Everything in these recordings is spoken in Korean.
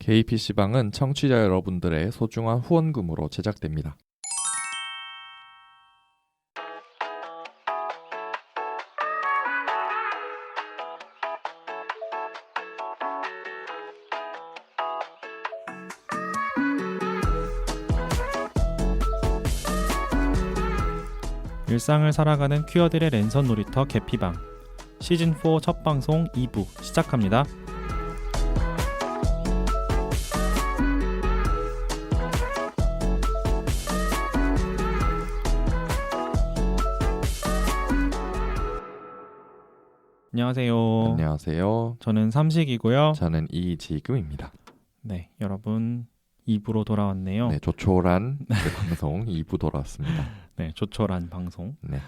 KPC방은 청취자 여러분들의 소중한 후원금으로 제작됩니다. 일상을 살아가는 퀴어들의 랜선 놀이터 개피방 시즌4 첫 방송 2부 시작합니다. 안녕하세요. 안녕하세요. 저는 삼식이고요. 저는 이지금입니다. 네, 여러분 2부로 돌아왔네요. 네, 조촐한 방송 2부 돌아왔습니다. 네, 조촐한 방송. 네.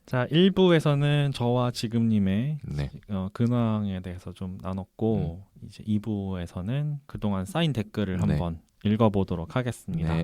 자, 1부에서는 저와 지금님의 네. 근황에 대해서 좀 나눴고 이제 2부에서는 그동안 쌓인 댓글을 네. 한번 읽어보도록 하겠습니다. 네.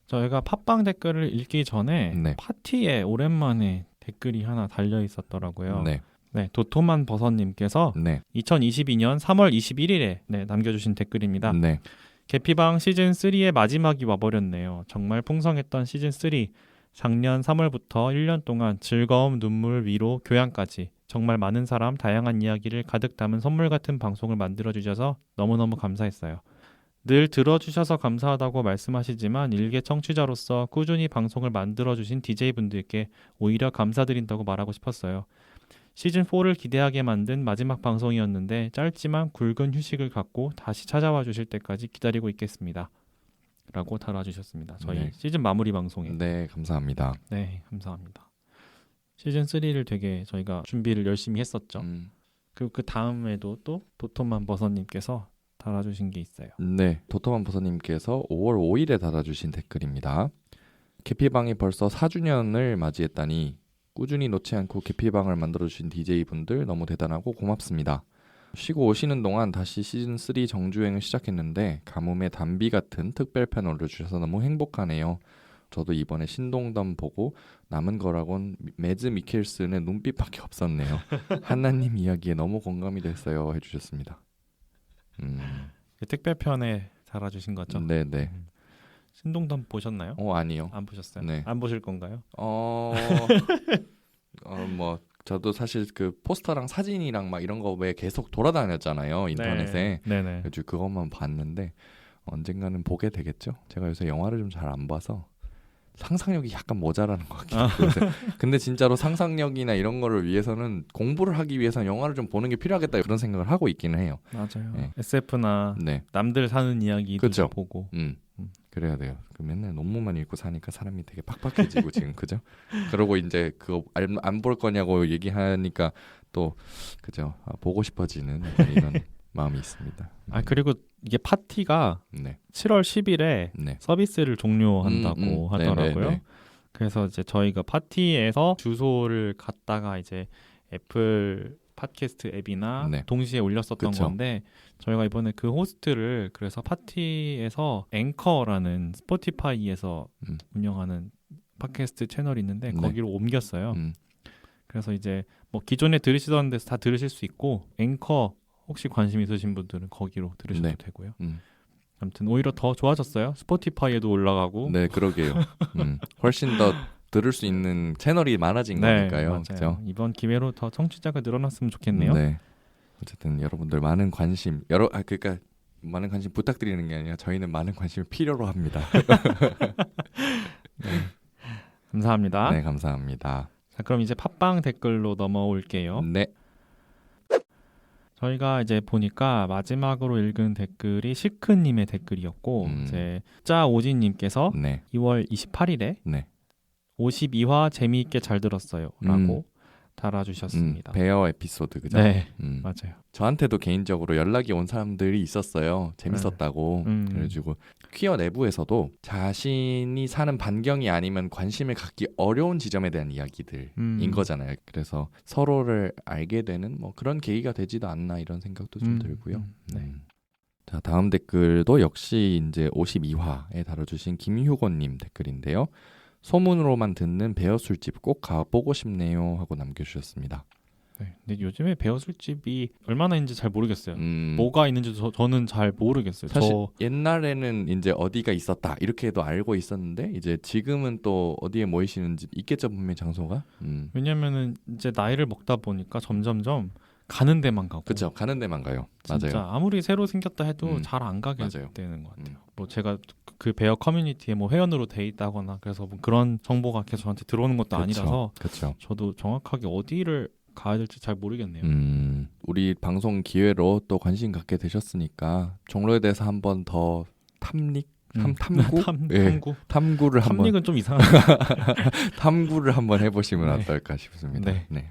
저희가 팟빵 댓글을 읽기 전에 네. 파티에 오랜만에 댓글이 하나 달려 있었더라고요. 네. 네, 도톰한 버섯님께서 네. 2022년 3월 21일에 남겨주신 댓글입니다. 네. 개피방 시즌3의 마지막이 와버렸네요. 정말 풍성했던 시즌3. 작년 3월부터 1년 동안 즐거움, 눈물, 위로, 교양까지 정말 많은 사람, 다양한 이야기를 가득 담은 선물 같은 방송을 만들어주셔서 너무너무 감사했어요. 늘 들어주셔서 감사하다고 말씀하시지만 일개 청취자로서 꾸준히 방송을 만들어주신 DJ분들께 오히려 감사드린다고 말하고 싶었어요. 시즌4를 기대하게 만든 마지막 방송이었는데 짧지만 굵은 휴식을 갖고 다시 찾아와 주실 때까지 기다리고 있겠습니다. 라고 달아주셨습니다. 저희 네. 시즌 마무리 방송에. 네, 감사합니다. 네, 감사합니다. 시즌3를 되게 저희가 준비를 열심히 했었죠. 그리고 그 다음에도 또 도톰한 버섯님께서 달아주신 게 있어요. 네, 도톰한 버섯님께서 5월 5일에 달아주신 댓글입니다. 개피방이 벌써 4주년을 맞이했다니 꾸준히 놓지 않고 개피방을 만들어주신 DJ분들 너무 대단하고 고맙습니다. 쉬고 오시는 동안 다시 시즌3 정주행을 시작했는데 가뭄의 단비 같은 특별편 올려주셔서 너무 행복하네요. 저도 이번에 신동덤 보고 남은 거라곤 매즈 미켈슨의 눈빛밖에 없었네요. 한나님 이야기에 너무 공감이 됐어요 해주셨습니다. 그 특별편에 달아주신 거죠? 네네. 신동덤 보셨나요? 아니요. 안 보셨어요? 네. 안 보실 건가요? 뭐 저도 사실 그 포스터랑 사진이랑 막 이런 거 왜 계속 돌아다녔잖아요 인터넷에. 네네. 그래서 그것만 봤는데 언젠가는 보게 되겠죠. 제가 요새 영화를 좀 잘 안 봐서 상상력이 약간 모자라는 것 같기도 하고. 근데 진짜로 상상력이나 이런 거를 위해서는 공부를 하기 위해서 영화를 좀 보는 게 필요하겠다 그런 생각을 하고 있기는 해요. 맞아요. 네. SF나 네. 남들 사는 이야기도 그쵸? 좀 보고. 그래야 돼요. 그 맨날 논문만 읽고 사니까 사람이 되게 팍팍해지고 지금 그죠? 그러고 이제 그거 안 볼 거냐고 얘기하니까 또 그죠? 보고 싶어지는 이런 마음이 있습니다. 그리고 이게 파티가 네. 7월 10일에 네. 서비스를 종료한다고 하더라고요. 네네네. 그래서 이제 저희가 파티에서 주소를 갖다가 이제 애플 팟캐스트 앱이나 네. 동시에 올렸었던 그쵸. 건데 저희가 이번에 그 호스트를 그래서 파티에서 앵커라는 스포티파이에서 운영하는 팟캐스트 채널이 있는데 네. 거기로 옮겼어요. 음. 그래서 이제 뭐 기존에 들으시던 데서 다 들으실 수 있고 앵커 혹시 관심 있으신 분들은 거기로 들으셔도 네. 되고요. 음. 아무튼 오히려 더 좋아졌어요. 스포티파이에도 올라가고. 네, 그러게요. 훨씬 더 들을 수 있는 채널이 많아진 거니까요. 맞아요. 그죠? 이번 기회로 더 청취자가 늘어났으면 좋겠네요. 네. 어쨌든 여러분들 많은 관심 그러니까 많은 관심 부탁드리는 게 아니라 저희는 많은 관심을 필요로 합니다. 네. 감사합니다. 네, 감사합니다. 자, 그럼 이제 팟빵 댓글로 넘어올게요. 네. 저희가 이제 보니까 마지막으로 읽은 댓글이 시크님의 댓글이었고 이제 짜오진님께서 네. 2월 28일에 네. 52화 재미있게 잘 들었어요 라고 달아주셨습니다. 베어 에피소드 그죠? 네, 맞아요. 저한테도 개인적으로 연락이 온 사람들이 있었어요. 재밌었다고. 그래가지고 퀴어 내부에서도 자신이 사는 반경이 아니면 관심을 갖기 어려운 지점에 대한 이야기들인 거잖아요. 그래서 서로를 알게 되는 뭐 그런 계기가 되지도 않나 이런 생각도 좀 들고요. 네. 자, 다음 댓글도 역시 이제 52화에 다뤄주신 김효건님 댓글인데요. 소문으로만 듣는 베어 술집 꼭 가보고 싶네요 하고 남겨주셨습니다. 네. 근데 요즘에 배어술집이 얼마나 있는지 잘 모르겠어요. 음, 뭐가 있는지 저는 잘 모르겠어요. 사실 옛날에는 이제 어디가 있었다 이렇게도 알고 있었는데 이제 지금은 또 어디에 모이시는지 있겠죠 분명히 장소가. 왜냐면은 이제 나이를 먹다 보니까 점점점 가는 데만 가고. 그렇죠. 가는 데만 가요. 진짜 맞아요. 아무리 새로 생겼다 해도 음, 잘 안 가게 맞아요. 되는 것 같아요. 음. 뭐 제가 그 베어 커뮤니티에 뭐 회원으로 돼 있다거나 그래서 뭐 그런 정보가 계속 저한테 들어오는 것도 아니라서 그렇죠. 저도 정확하게 어디를 가야 될지 잘 모르겠네요. 우리 방송 기회로 또 관심 갖게 되셨으니까 종로에 대해서 한번 더 탐구? 예, 탐구? 탐구를 한번 탐닉은 좀 이상한. 탐구를 한번 해보시면 네. 어떨까 싶습니다. 네. 네,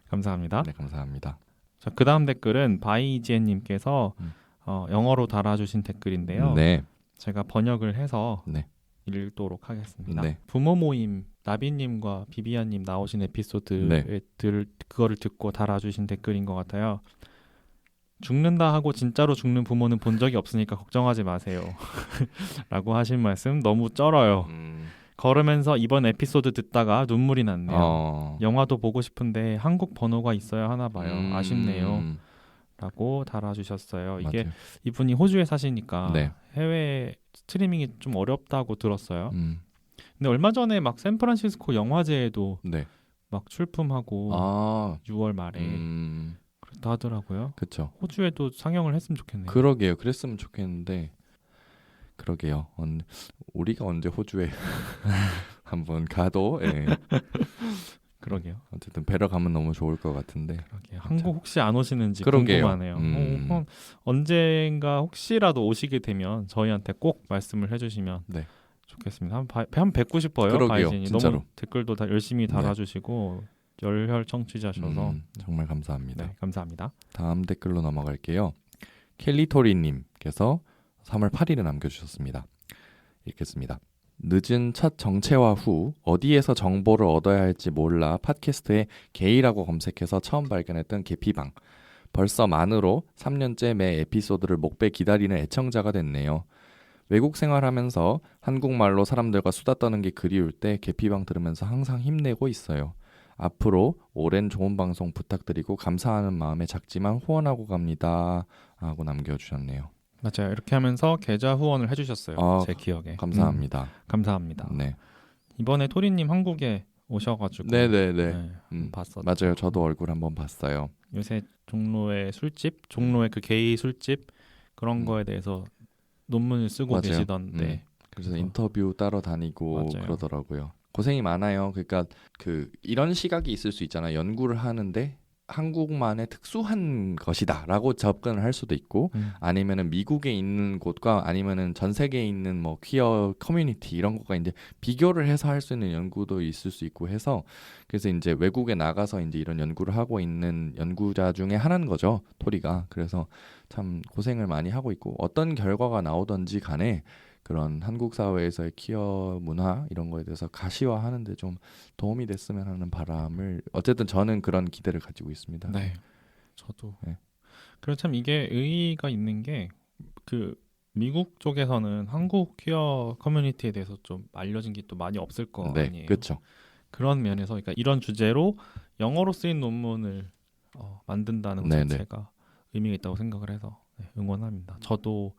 감사합니다. 네, 감사합니다. 자, 그 다음 댓글은 바이지엔님께서 음. 영어로 달아주신 댓글인데요. 네, 제가 번역을 해서 네. 읽도록 하겠습니다. 네. 부모 모임 나비님과 비비안님 나오신 에피소드에 네. 그거를 듣고 달아주신 댓글인 것 같아요. 죽는다 하고 진짜로 죽는 부모는 본 적이 없으니까 걱정하지 마세요. 라고 하신 말씀 너무 쩔어요. 걸으면서 이번 에피소드 듣다가 눈물이 났네요. 영화도 보고 싶은데 한국 번호가 있어야 하나 봐요. 아쉽네요. 라고 달아주셨어요. 이게 맞아요. 이분이 호주에 사시니까 네. 해외 스트리밍이 좀 어렵다고 들었어요. 음, 근데 얼마 전에 막 샌프란시스코 영화제에도 네. 막 출품하고 아, 6월 말에 그렇다 하더라고요. 그렇죠. 호주에도 상영을 했으면 좋겠네요. 그러게요. 그랬으면 좋겠는데 그러게요. 우리가 언제 호주에 한번 가도 예. 그러게요. 어쨌든 뵈러 가면 너무 좋을 것 같은데. 그러게요. 한국 혹시 안 오시는지 그러게요. 궁금하네요. 언젠가 혹시라도 오시게 되면 저희한테 꼭 말씀을 해주시면 네. 좋겠습니다. 한번 뵙고 싶어요. 그러게요. 바이진이 진짜로. 너무 댓글도 다 열심히 달아주시고 열혈 청취자셔서 정말 감사합니다. 네, 감사합니다. 다음 댓글로 넘어갈게요. 켈리토리님께서 3월 8일에 남겨주셨습니다. 읽겠습니다. 늦은 첫 정체화 후 어디에서 정보를 얻어야 할지 몰라 팟캐스트에 게이라고 검색해서 처음 발견했던 개피방. 벌써 만으로 3년째 매 에피소드를 목배 기다리는 애청자가 됐네요. 외국 생활하면서 한국말로 사람들과 수다 떠는 게 그리울 때 개피방 들으면서 항상 힘내고 있어요. 앞으로 오랜 좋은 방송 부탁드리고 감사하는 마음에 작지만 후원하고 갑니다. 하고 남겨주셨네요. 맞아요. 이렇게 하면서 계좌 후원을 해주셨어요. 제 기억에. 감사합니다. 감사합니다. 네. 이번에 토리님 한국에 오셔가지고 네네네. 봤었죠. 맞아요. 저도 얼굴 한번 봤어요. 요새 종로의 술집, 종로의 그 게이 술집 그런 거에 대해서 논문을 쓰고 맞아요. 계시던데. 그래서 인터뷰 따러 다니고 맞아요. 그러더라고요. 고생이 많아요. 그러니까 이런 시각이 있을 수 있잖아요. 연구를 하는데 한국만의 특수한 것이다라고 접근을 할 수도 있고 아니면은 미국에 있는 곳과 아니면은 전 세계에 있는 뭐 퀴어 커뮤니티 이런 거가 이제 비교를 해서 할 수 있는 연구도 있을 수 있고 해서 그래서 이제 외국에 나가서 이제 이런 연구를 하고 있는 연구자 중에 하나인 거죠. 토리가. 그래서 참 고생을 많이 하고 있고 어떤 결과가 나오든지 간에 그런 한국 사회에서의 퀴어 문화 이런 거에 대해서 가시화하는데 좀 도움이 됐으면 하는 바람을 어쨌든 저는 그런 기대를 가지고 있습니다. 네, 저도. 네. 그리고 참 이게 의의가 있는 게 그 미국 쪽에서는 한국 퀴어 커뮤니티에 대해서 좀 알려진 게 또 많이 없을 거 아니에요. 그렇죠. 그런 면에서 그러니까 이런 주제로 영어로 쓰인 논문을 만든다는 것 자체가 의미가 있다고 생각을 해서 응원합니다. 저도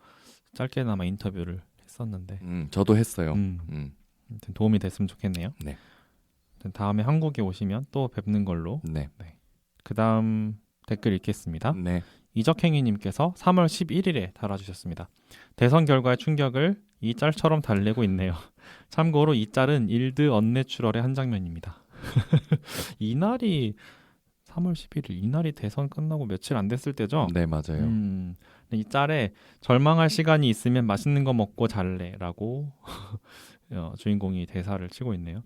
짧게나마 인터뷰를 했었는데 저도 했어요. 아무튼 도움이 됐으면 좋겠네요. 네. 다음에 한국에 오시면 또 뵙는 걸로. 네. 그 다음 댓글 읽겠습니다. 네. 이적행위님께서 3월 11일에 달아주셨습니다. 대선 결과의 충격을 이 짤처럼 달래고 있네요. 참고로 이 짤은 일드 언내추럴의 한 장면입니다. 이날이 3월 11일 이날이 대선 끝나고 며칠 안 됐을 때죠? 네, 맞아요. 이 짤에 절망할 시간이 있으면 맛있는 거 먹고 잘래라고 주인공이 대사를 치고 있네요.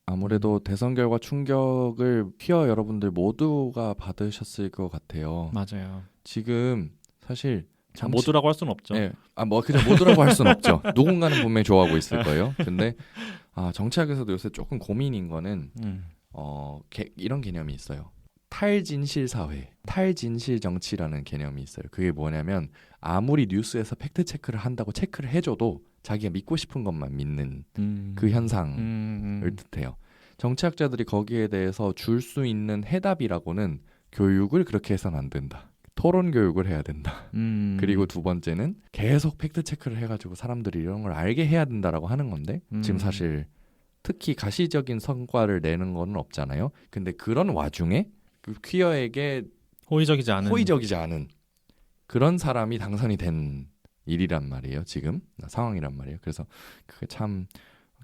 아무래도 대선 결과 충격을 퀴어 여러분들 모두가 받으셨을 것 같아요. 맞아요. 지금 사실 모두라고 할 수는 없죠. 네. 그냥 모두라고 할 수는 없죠. 누군가는 분명히 좋아하고 있을 거예요. 근데 정치학에서도 요새 조금 고민인 거는 이런 개념이 있어요. 탈진실 사회, 탈진실 정치라는 개념이 있어요. 그게 뭐냐면 아무리 뉴스에서 팩트 체크를 한다고 체크를 해줘도 자기가 믿고 싶은 것만 믿는 그 현상을 뜻해요. 정치학자들이 거기에 대해서 줄 수 있는 해답이라고는 교육을 그렇게 해서는 안 된다. 토론 교육을 해야 된다. 그리고 두 번째는 계속 팩트 체크를 해가지고 사람들이 이런 걸 알게 해야 된다라고 하는 건데 지금 사실 특히 가시적인 성과를 내는 건 없잖아요. 근데 그런 와중에 그 퀴어에게 호의적이지 않은 그런 사람이 당선이 된 일이란 말이에요. 지금 상황이란 말이에요. 그래서 그게 참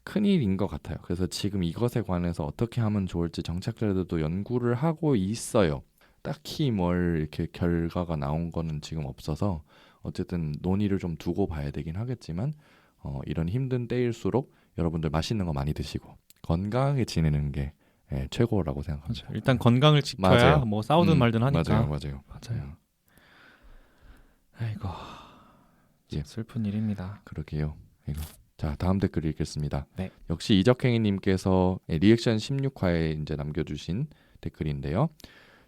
큰일인 것 같아요. 그래서 지금 이것에 관해서 어떻게 하면 좋을지 정치학자들도 연구를 하고 있어요. 딱히 뭘 이렇게 결과가 나온 거는 지금 없어서 어쨌든 논의를 좀 두고 봐야 되긴 하겠지만 이런 힘든 때일수록 여러분들 맛있는 거 많이 드시고 건강하게 지내는 게 최고라고 생각합니다. 맞아요. 일단 건강을 지켜야 맞아요. 뭐 싸우든 말든 하니까. 맞아요. 아이고 예. 슬픈 일입니다. 그러게요. 이거. 자, 다음 댓글 읽겠습니다. 네. 역시 이적행이님께서 리액션 16화에 이제 남겨주신 댓글인데요.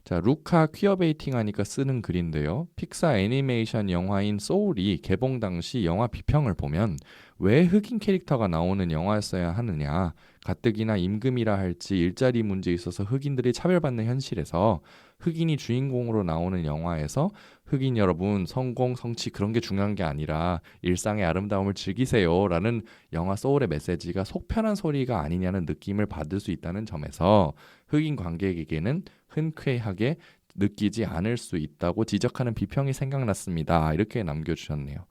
자, 루카 퀴어베이팅 하니까 쓰는 글인데요. 픽사 애니메이션 영화인 소울이 개봉 당시 영화 비평을 보면 왜 흑인 캐릭터가 나오는 영화였어야 하느냐, 가뜩이나 임금이라 할지 일자리 문제에 있어서 흑인들이 차별받는 현실에서 흑인이 주인공으로 나오는 영화에서 흑인 여러분 성공, 성취 그런 게 중요한 게 아니라 일상의 아름다움을 즐기세요 라는 영화 소울의 메시지가 속편한 소리가 아니냐는 느낌을 받을 수 있다는 점에서 흑인 관객에게는 흔쾌하게 느끼지 않을 수 있다고 지적하는 비평이 생각났습니다. 이렇게 남겨주셨네요.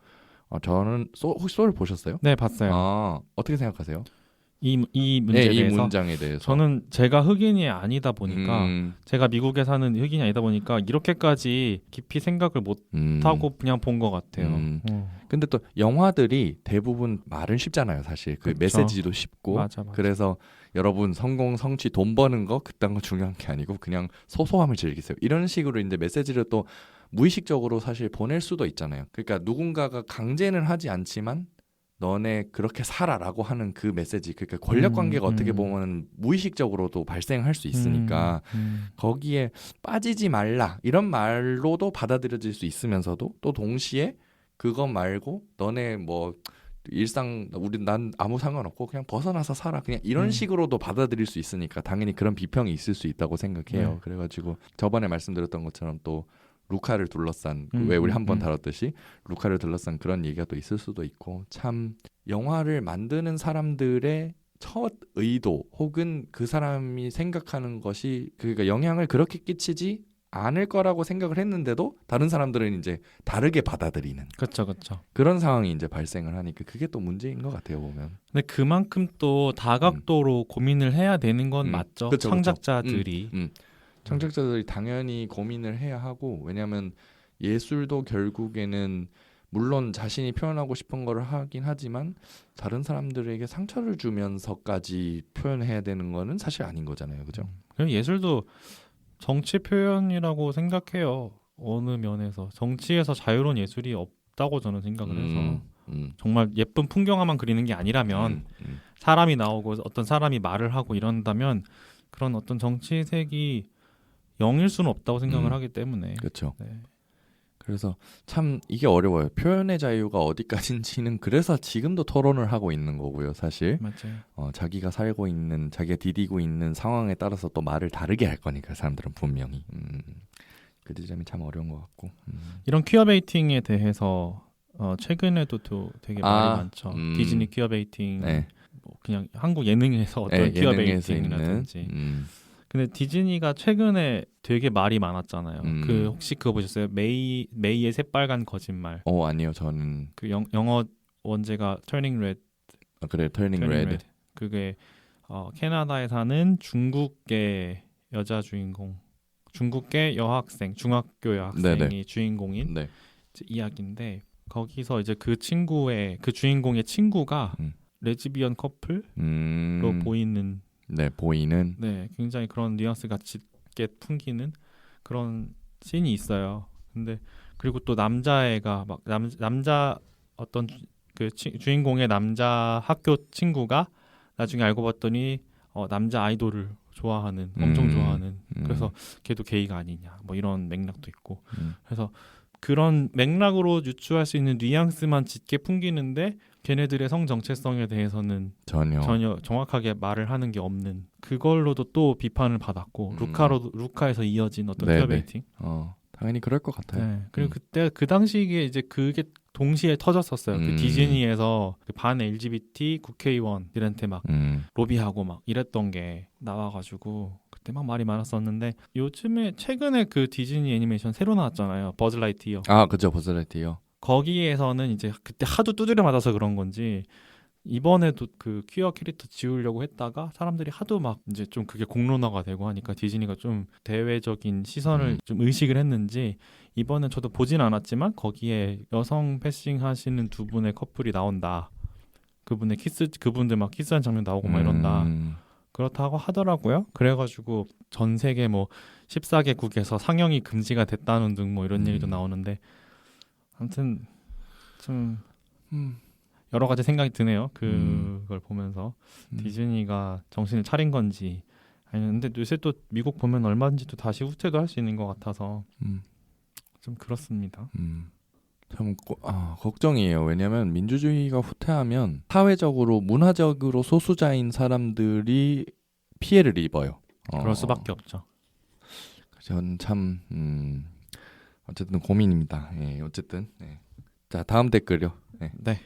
저는 혹시 소울 보셨어요? 네, 봤어요. 어떻게 생각하세요? 이 문제에 이 대해서 문장에 대해서 저는 제가 흑인이 아니다 보니까 제가 미국에 사는 흑인이 아니다 보니까 이렇게까지 깊이 생각을 못 하고 그냥 본 것 같아요. 근데 또 영화들이 대부분 말은 쉽잖아요, 사실. 그 그쵸. 메시지도 쉽고. 맞아. 그래서 여러분 성공, 성취, 돈 버는 거 그딴 거 중요한 게 아니고 그냥 소소함을 즐기세요. 이런 식으로 이제 메시지를 또 무의식적으로 사실 보낼 수도 있잖아요. 그러니까 누군가가 강제는 하지 않지만 너네 그렇게 살아라고 하는 그 메시지, 그러니까 권력 관계가 어떻게 보면 무의식적으로도 발생할 수 있으니까 거기에 빠지지 말라 이런 말로도 받아들여질 수 있으면서도 또 동시에 그것 말고 너네 뭐 일상 난 아무 상관없고 그냥 벗어나서 살아 그냥 이런 식으로도 받아들일 수 있으니까 당연히 그런 비평이 있을 수 있다고 생각해요. 그래가지고 저번에 말씀드렸던 것처럼 또 루카를 둘러싼 왜 우리 한번 다뤘듯이 루카를 둘러싼 그런 얘기가 또 있을 수도 있고, 참 영화를 만드는 사람들의 첫 의도 혹은 그 사람이 생각하는 것이 그러니까 영향을 그렇게 끼치지 않을 거라고 생각을 했는데도 다른 사람들은 이제 다르게 받아들이는 그렇죠. 그런 상황이 이제 발생을 하니까 그게 또 문제인 것 같아요, 보면. 근데 그만큼 또 다각도로 고민을 해야 되는 건 맞죠. 그쵸. 창작자들이. 창작자들이 당연히 고민을 해야 하고, 왜냐하면 예술도 결국에는 물론 자신이 표현하고 싶은 걸 하긴 하지만 다른 사람들에게 상처를 주면서까지 표현해야 되는 거는 사실 아닌 거잖아요, 그죠? 그럼 예술도 정치 표현이라고 생각해요. 어느 면에서 정치에서 자유로운 예술이 없다고 저는 생각을 해서 정말 예쁜 풍경화만 그리는 게 아니라면 사람이 나오고 어떤 사람이 말을 하고 이런다면 그런 어떤 정치색이 0일 수는 없다고 생각을 하기 때문에. 그렇죠. 네. 그래서 참 이게 어려워요. 표현의 자유가 어디까지인지는 그래서 지금도 토론을 하고 있는 거고요, 사실. 맞아요. 자기가 살고 있는, 자기가 디디고 있는 상황에 따라서 또 말을 다르게 할 거니까 사람들은 분명히. 그 지점이 참 어려운 것 같고. 이런 퀴어베이팅에 대해서 최근에도 또 되게 말이 많죠. 디즈니 퀴어베이팅, 네. 뭐 그냥 한국 예능에서 어떤 퀴어베이팅이라든지. 근데 디즈니가 최근에 되게 말이 많았잖아요. 그 혹시 그거 보셨어요? 메이의 새빨간 거짓말. 아니요, 저는 그 영어 원제가 Turning Red. 그래, Turning Red. 그게 캐나다에 사는 중국계 여자 주인공, 중국계 여학생, 중학교 여학생이 주인공인 이야기인데, 거기서 이제 그 주인공의 친구가 레즈비언 커플로 보이는. 보이는. 굉장히 그런 뉘앙스가 짙게 풍기는 그런 씬이 있어요. 근데 그리고 또 남자애가 막 남자 어떤 그 주인공의 남자 학교 친구가 나중에 알고 봤더니 남자 아이돌을 엄청 좋아하는. 그래서 걔도 게이가 아니냐 뭐 이런 맥락도 있고. 그래서 그런 맥락으로 유추할 수 있는 뉘앙스만 짙게 풍기는데 걔네들의 성 정체성에 대해서는 전혀 정확하게 말을 하는 게 없는, 그걸로도 또 비판을 받았고 루카에서 이어진 어떤 퀘어베이팅. 당연히 그럴 것 같아요. 네. 그리고 그때 그 당시에 이제 그게 동시에 터졌었어요. 그 디즈니에서 그 반 LGBT 국회의원들한테 막 로비하고 막 이랬던 게 나와가지고 그때 막 말이 많았었는데, 요즘에 최근에 그 디즈니 애니메이션 새로 나왔잖아요. 버즈 라이트이어. 아, 그죠. 버즈 라이트이어. 거기에서는 이제 그때 하도 두드려 맞아서 그런 건지 이번에도 그 퀴어 캐릭터 지우려고 했다가 사람들이 하도 막 이제 좀 그게 공론화가 되고 하니까 디즈니가 좀 대외적인 시선을 좀 의식을 했는지 이번엔 저도 보진 않았지만 거기에 여성 패싱 하시는 두 분의 커플이 나온다. 그분들 막 키스한 장면 나오고 막 이런다. 그렇다고 하더라고요. 그래가지고 전 세계 뭐 14개국에서 상영이 금지가 됐다는 등 뭐 이런 얘기도 나오는데, 아무튼 좀 여러 가지 생각이 드네요. 그걸 보면서 디즈니가 정신을 차린 건지 아니면, 근데 요새 또 미국 보면 얼마든지 또 다시 후퇴도 할 수 있는 것 같아서 좀 그렇습니다. 참 걱정이에요. 왜냐하면 민주주의가 후퇴하면 사회적으로 문화적으로 소수자인 사람들이 피해를 입어요. 그럴 수밖에 없죠. 전 참 어쨌든 고민입니다. 예, 어쨌든 자, 다음 댓글요. 네.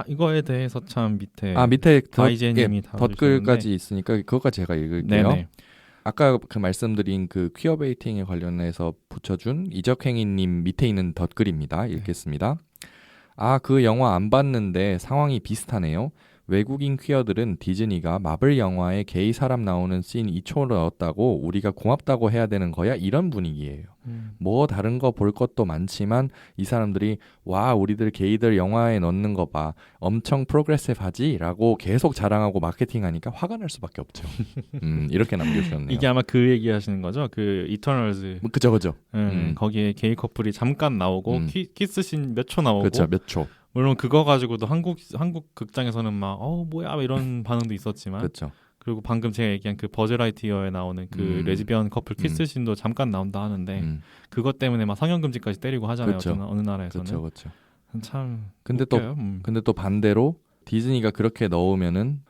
이거에 대해서 참 밑에 바이제님이 댓글까지 있으니까 그것까지 제가 읽을게요. 네네. 아까 그 말씀드린 그 퀴어베이팅에 관련해서 붙여준 이적행이님 밑에 있는 댓글입니다. 읽겠습니다. 그 영화 안 봤는데 상황이 비슷하네요. 외국인 퀴어들은 디즈니가 마블 영화에 게이 사람 나오는 씬 2초를 넣었다고 우리가 고맙다고 해야 되는 거야? 이런 분위기예요. 뭐 다른 거 볼 것도 많지만 이 사람들이 와 우리들 게이들 영화에 넣는 거 봐 엄청 프로그레시브하지? 라고 계속 자랑하고 마케팅하니까 화가 날 수밖에 없죠. 이렇게 남겨주셨네요. 이게 아마 그 얘기 하시는 거죠? 그 이터널즈. 그죠. 거기에 게이 커플이 잠깐 나오고 키스씬 몇 초 나오고. 그렇죠. 몇 초. 물론 그거 가지고도 한국 극장에서는 막 뭐야 이런 반응도 있었지만, 그렇죠. 그리고 방금 제가 얘기한 그 버즈 라이트이어에 나오는 그 레즈비언 커플 키스씬도 잠깐 나온다 하는데 그것 때문에 막 상영 금지까지 때리고 하잖아요. 어느 나라에서는. 그렇죠. 참. 근데 또 반대로 디즈니가 그렇게 넣으면은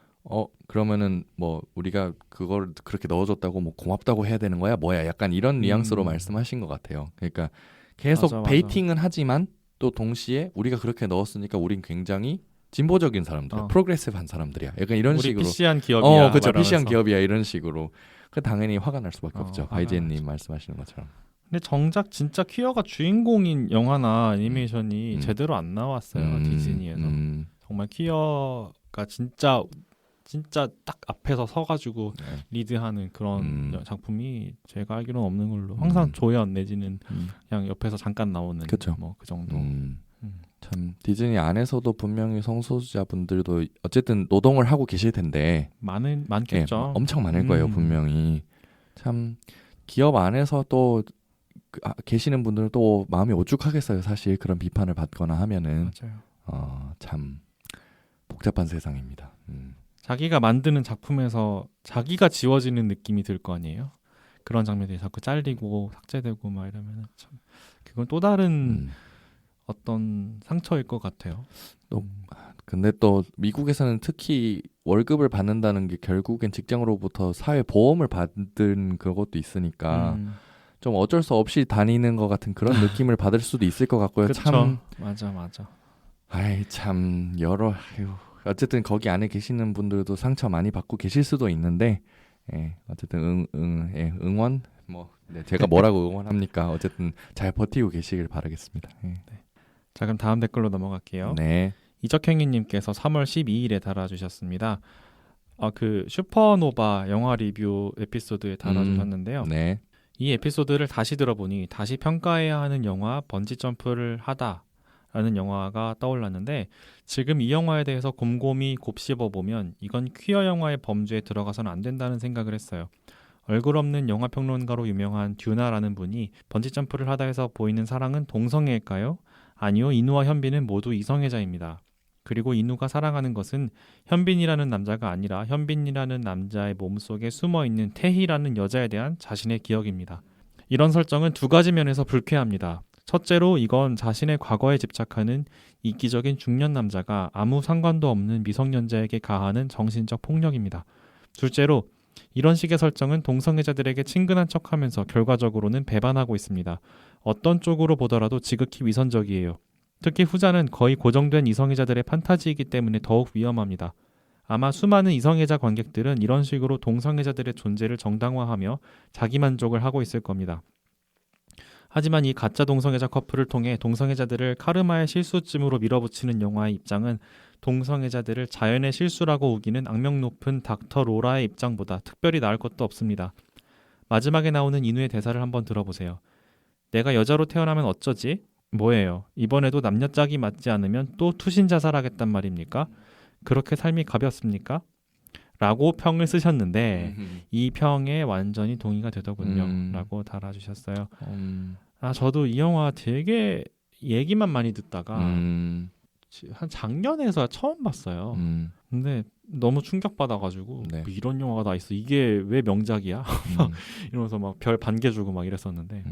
그러면은 뭐 우리가 그걸 그렇게 넣어줬다고 뭐 고맙다고 해야 되는 거야? 뭐야? 약간 이런 뉘앙스로 말씀하신 것 같아요. 그러니까 계속 맞아. 베이팅은 하지만 또 동시에 우리가 그렇게 넣었으니까 우린 굉장히 진보적인 사람들, 프로그레시브한 사람들이야. 약간 이런 우리 식으로. PC한 기업이야. 그렇죠. PC한 기업이야. 이런 식으로. 그 당연히 화가 날 수밖에 없죠. 바이제님 말씀하시는 것처럼. 근데 정작 진짜 퀴어가 주인공인 영화나 애니메이션이 제대로 안 나왔어요. 디즈니에서. 정말 퀴어가 진짜 딱 앞에서 서가지고 리드하는 그런 작품이 제가 알기로는 없는 걸로. 항상 조연 내지는 그냥 옆에서 잠깐 나오는 뭐 그 정도. 참 디즈니 안에서도 분명히 성소수자분들도 어쨌든 노동을 하고 계실 텐데 많겠죠. 엄청 많을 거예요. 분명히. 참 기업 안에서 또 계시는 분들은 또 마음이 오죽하겠어요. 사실 그런 비판을 받거나 하면은. 맞아요. 참 복잡한 세상입니다. 자기가 만드는 작품에서 자기가 지워지는 느낌이 들 거 아니에요. 그런 장면들이 자꾸 잘리고 삭제되고 막 이러면 참 그건 또 다른 어떤 상처일 것 같아요. 근데 또 미국에서는 특히 월급을 받는다는 게 결국엔 직장으로부터 사회 보험을 받은 그것도 있으니까 좀 어쩔 수 없이 다니는 것 같은 그런 느낌을 받을 수도 있을 것 같고요. 참 맞아. 참 어쨌든 거기 안에 계시는 분들도 상처 많이 받고 계실 수도 있는데 어쨌든 응원 제가 뭐라고 응원합니까? 어쨌든 잘 버티고 계시길 바라겠습니다. 자, 그럼 다음 댓글로 넘어갈게요. 네. 이적행이님께서 3월 12일에 달아주셨습니다. 그 슈퍼노바 영화 리뷰 에피소드에 달아주셨는데요. 네. 이 에피소드를 다시 들어보니 다시 평가해야 하는 영화 번지점프를 하다라는 영화가 떠올랐는데, 지금 이 영화에 대해서 곰곰이 곱씹어보면 이건 퀴어 영화의 범주에 들어가서는 안 된다는 생각을 했어요. 얼굴 없는 영화평론가로 유명한 듀나라는 분이 번지점프를 하다 해서 보이는 사랑은 동성애일까요? 아니요, 인우와 현빈은 모두 이성애자입니다. 그리고 인우가 사랑하는 것은 현빈이라는 남자가 아니라 현빈이라는 남자의 몸속에 숨어있는 태희라는 여자에 대한 자신의 기억입니다. 이런 설정은 두 가지 면에서 불쾌합니다. 첫째로 이건 자신의 과거에 집착하는 이기적인 중년 남자가 아무 상관도 없는 미성년자에게 가하는 정신적 폭력입니다. 둘째로 이런 식의 설정은 동성애자들에게 친근한 척하면서 결과적으로는 배반하고 있습니다. 어떤 쪽으로 보더라도 지극히 위선적이에요. 특히 후자는 거의 고정된 이성애자들의 판타지이기 때문에 더욱 위험합니다. 아마 수많은 이성애자 관객들은 이런 식으로 동성애자들의 존재를 정당화하며 자기만족을 하고 있을 겁니다. 하지만 이 가짜 동성애자 커플을 통해 동성애자들을 카르마의 실수쯤으로 밀어붙이는 영화의 입장은 동성애자들을 자연의 실수라고 우기는 악명 높은 닥터 로라의 입장보다 특별히 나을 것도 없습니다. 마지막에 나오는 인우의 대사를 한번 들어보세요. 내가 여자로 태어나면 어쩌지? 뭐예요? 이번에도 남녀 짝이 맞지 않으면 또 투신 자살하겠단 말입니까? 그렇게 삶이 가볍습니까? 라고 평을 쓰셨는데 이 평에 완전히 동의가 되더군요. 라고 달아주셨어요. 저도 이 영화 되게 얘기만 많이 듣다가 한 작년에서 처음 봤어요. 근데 너무 충격받아가지고 네. 뭐 이런 영화가 다 있어. 이게 왜 명작이야? 이러면서 막 별 반개 주고 막 이랬었는데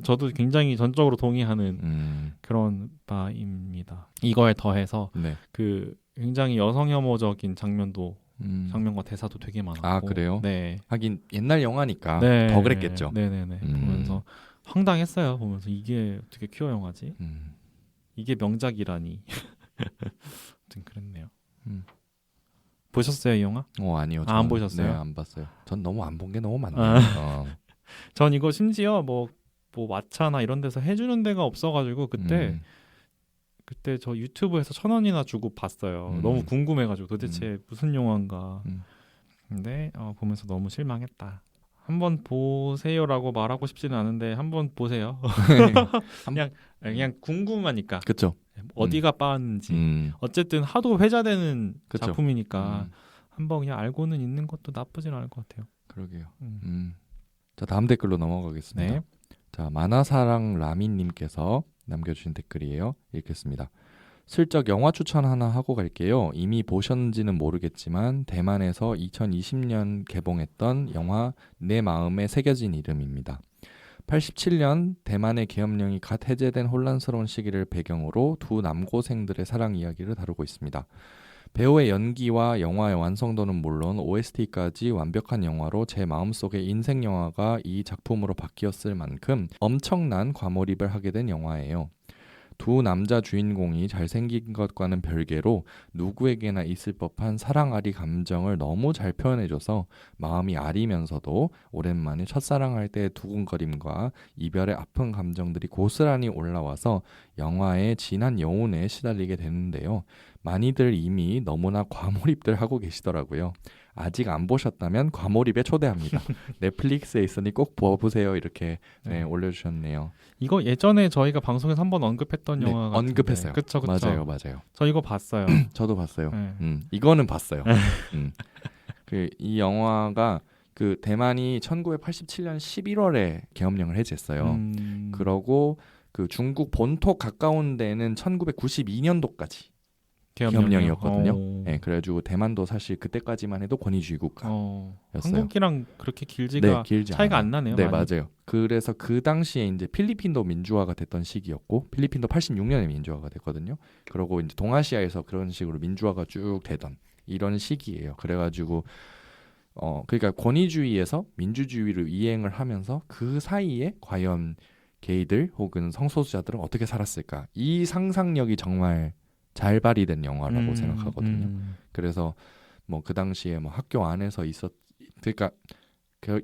저도 굉장히 전적으로 동의하는 그런 바입니다. 이거에 더해서 네. 그 굉장히 여성 혐오적인 장면과 대사도 되게 많았고. 아 그래요? 네. 하긴 옛날 영화니까 네. 더 그랬겠죠. 네네네. 보면서 황당했어요. 보면서 이게 어떻게 퀴어 영화지? 이게 명작이라니. 아무튼 그랬네요. 보셨어요 이 영화? 아니요. 안 보셨어요? 네, 안 봤어요. 전 너무 안 본 게 너무 많네요. 전 이거 심지어 뭐 왓챠나 이런 데서 해주는 데가 없어가지고 그때 저 유튜브에서 1,000원이나 주고 봤어요. 너무 궁금해가지고 도대체 무슨 영화인가. 근데 보면서 너무 실망했다. 한번 보세요라고 말하고 싶지는 않은데 한번 보세요. 그냥 궁금하니까. 그렇죠. 어디가 빠졌는지. 어쨌든 하도 회자되는 그쵸. 작품이니까 한번 그냥 알고는 있는 것도 나쁘진 않을 것 같아요. 그러게요. 자, 다음 댓글로 넘어가겠습니다. 네. 자, 만화사랑 라민님께서 남겨주신 댓글이에요. 읽겠습니다. 슬쩍 영화 추천 하나 하고 갈게요. 이미 보셨는지는 모르겠지만 대만에서 2020년 개봉했던 영화 내 마음에 새겨진 이름입니다. 87년 대만의 계엄령이 갓 해제된 혼란스러운 시기를 배경으로 두 남고생들의 사랑 이야기를 다루고 있습니다. 배우의 연기와 영화의 완성도는 물론 OST까지 완벽한 영화로 제 마음속의 인생 영화가 이 작품으로 바뀌었을 만큼 엄청난 과몰입을 하게 된 영화예요. 두 남자 주인공이 잘생긴 것과는 별개로 누구에게나 있을 법한 사랑아리 감정을 너무 잘 표현해줘서 마음이 아리면서도 오랜만에 첫사랑할 때의 두근거림과 이별의 아픈 감정들이 고스란히 올라와서 영화의 진한 여운에 시달리게 되는데요. 많이들 이미 너무나 과몰입들 하고 계시더라고요. 아직 안 보셨다면 과몰입에 초대합니다. 넷플릭스에 있으니 꼭 보세요. 이렇게 올려주셨네요. 이거 예전에 저희가 방송에서 한번 언급했던 네, 영화 같은데. 언급했어요. 그쵸. 맞아요. 저 이거 봤어요. 저도 봤어요. 네. 이거는 봤어요. 이 영화가 그 대만이 1987년 11월에 계엄령을 해제했어요. 그러고 그 중국 본토 가까운 데는 1992년도까지 계엄령이었거든요. 네, 그래가지고 대만도 사실 그때까지만 해도 권위주의 국가였어요. 한국이랑 그렇게 길지가 길지 차이가 않아요. 안 나네요. 네, 많이. 맞아요. 그래서 그 당시에 이제 필리핀도 민주화가 됐던 시기였고, 필리핀도 86년에 민주화가 됐거든요. 그러고 이제 동아시아에서 그런 식으로 민주화가 쭉 되던 이런 시기예요. 그래가지고 그러니까 권위주의에서 민주주의를 이행을 하면서 그 사이에 과연 게이들 혹은 성소수자들은 어떻게 살았을까? 이 상상력이 정말 잘 발휘된 영화라고 생각하거든요. 그래서 뭐 그 당시에 뭐 학교 안에서 그러니까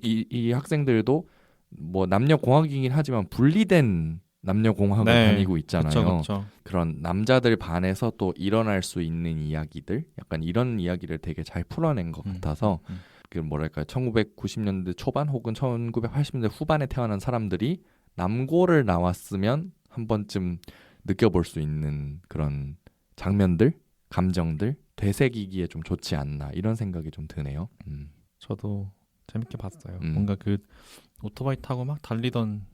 이 학생들도 뭐 남녀 공학이긴 하지만 분리된 남녀 공학을 다니고 있잖아요. 그쵸. 그런 남자들 반에서 또 일어날 수 있는 이야기들, 약간 이런 이야기를 되게 잘 풀어낸 것 같아서 그 뭐랄까 1990년대 초반 혹은 1980년대 후반에 태어난 사람들이 남고를 나왔으면 한 번쯤 느껴볼 수 있는 그런 장면들, 감정들 되새기기에 좀 좋지 않나 이런 생각이 좀 드네요. 저도 재밌게 봤어요. 뭔가 그 오토바이 타고 막 달리던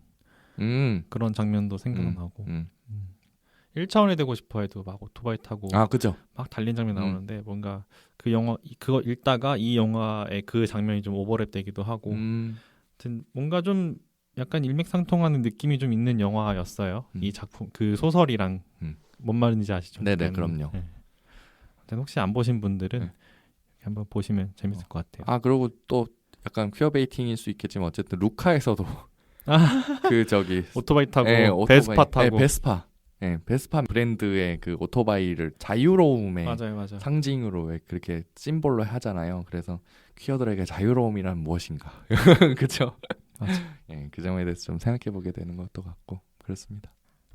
그런 장면도 생각나고 1차원이 되고 싶어 해도 막 오토바이 타고 그죠. 막 달린 장면 나오는데 뭔가 그 영화 그거 읽다가 이 영화의 그 장면이 좀 오버랩되기도 하고 하여튼 뭔가 좀 약간 일맥상통하는 느낌이 좀 있는 영화였어요. 이 작품 그 소설이랑 뭔 말인지 아시죠? 네네, 그럼요. 네. 혹시 안 보신 분들은 네. 한번 보시면 재밌을 것 같아요. 아, 그리고 또 약간 퀴어 베이팅일 수 있겠지만 어쨌든 루카에서도 그 저기 오토바이 타고 오토바이, 베스파 타고 베스파 브랜드의 그 오토바이를 자유로움의 맞아요. 상징으로 왜 그렇게 심볼로 하잖아요. 그래서 퀴어들에게 자유로움이란 무엇인가? 그렇죠? 예, 그 점에 대해서 좀 생각해 보게 되는 것도 같고 그렇습니다.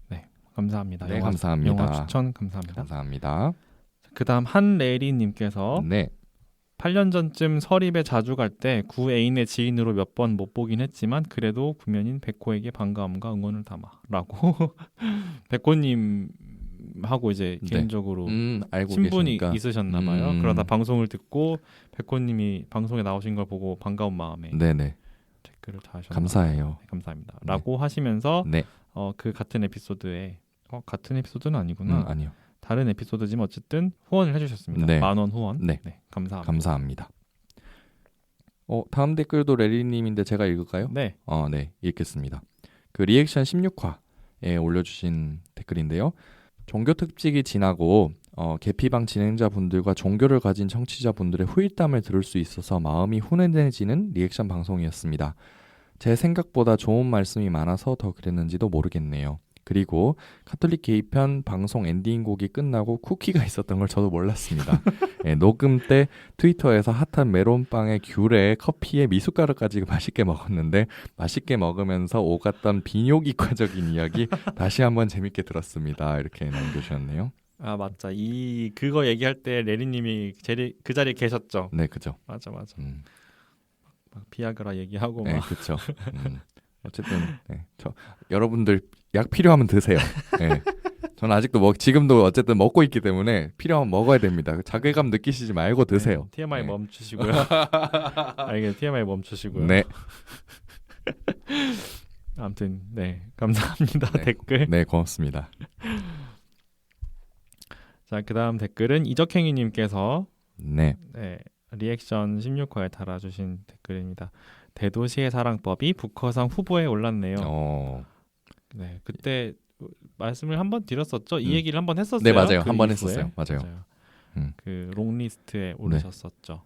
네, 감사합니다. 네, 감사합니다. 영화 추천 감사합니다. 감사합니다. 그다음 한레리님께서 네. 8년 전쯤 설입에 자주 갈 때 구 애인의 지인으로 몇 번 못 보긴 했지만 그래도 구면인 백호에게 반가움과 응원을 담아라고 백호님하고 이제 네. 개인적으로 알고 친분이 계시니까. 있으셨나봐요. 그러다 방송을 듣고 백호님이 방송에 나오신 걸 보고 반가운 마음에 네네. 댓글을 다하셨나요? 감사해요. 네, 감사합니다. 라고 하시면서 네. 그 같은 에피소드에 같은 에피소드는 아니구나. 아니요. 다른 에피소드지만 어쨌든 후원을 해주셨습니다. 네. 10,000원 후원. 네. 감사합니다. 감사합니다. 다음 댓글도 레리님인데 제가 읽을까요? 네. 네, 읽겠습니다. 그 리액션 16화에 올려주신 댓글인데요. 종교 특집이 지나고 개피방 진행자분들과 종교를 가진 청취자분들의 후일담을 들을 수 있어서 마음이 훈훈해지는 리액션 방송이었습니다. 제 생각보다 좋은 말씀이 많아서 더 그랬는지도 모르겠네요. 그리고 카톨릭 게이편 방송 엔딩 곡이 끝나고 쿠키가 있었던 걸 저도 몰랐습니다. 네, 녹음 때 트위터에서 핫한 메론빵에 귤에 커피에 미숫가루까지 맛있게 먹었는데 맛있게 먹으면서 오갔던 비뇨기과적인 이야기 다시 한번 재밌게 들었습니다. 이렇게 남겨주셨네요. 아 맞다. 그거 얘기할 때 레리님이 그 자리에 계셨죠. 네, 그죠. 맞아. 막 비아그라 얘기하고 네, 막. 그렇죠. 어쨌든 여러분들 약 필요하면 드세요. 네. 저는 아직도 지금도 어쨌든 먹고 있기 때문에 필요하면 먹어야 됩니다. 자괴감 느끼시지 말고 드세요. TMI 네. 멈추시고요. 이게 TMI 멈추시고요. 네. 아무튼 네 감사합니다. 네. 댓글. 네, 고맙습니다. 자 그다음 댓글은 이적행이님께서 네. 리액션 16화에 달아주신 댓글입니다. 대도시의 사랑법이 북커상 후보에 올랐네요. 네, 그때 말씀을 한번 드렸었죠. 이 얘기를 한번 했었어요. 네, 맞아요. 그 한번 이후에. 했었어요. 맞아요. 그 롱리스트에 오르셨었죠.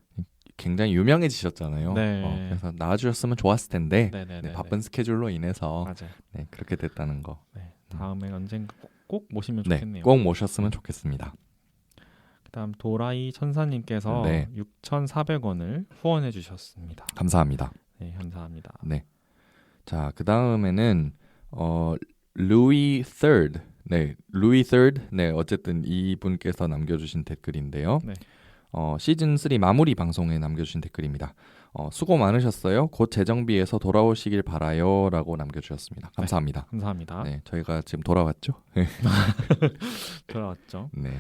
굉장히 유명해지셨잖아요. 네. 그래서 나와주셨으면 좋았을 텐데 네네네. 바쁜 스케줄로 인해서 맞아요. 네, 그렇게 됐다는 거. 네, 다음에 언젠가 꼭 모시면 네, 좋겠네요. 꼭 모셨으면 좋겠습니다. 그다음 도라이 천사님께서 네. 6,400원을 후원해 주셨습니다. 감사합니다. 네, 감사합니다. 네. 자, 그 다음에는 루이 3rd. 네, 루이 3rd. 네, 어쨌든 이분께서 남겨주신 댓글인데요. 네. 시즌 3 마무리 방송에 남겨주신 댓글입니다. 수고 많으셨어요. 곧 재정비해서 돌아오시길 바라요라고 남겨주셨습니다. 감사합니다. 네, 감사합니다. 네, 저희가 지금 돌아왔죠. 돌아왔죠. 네.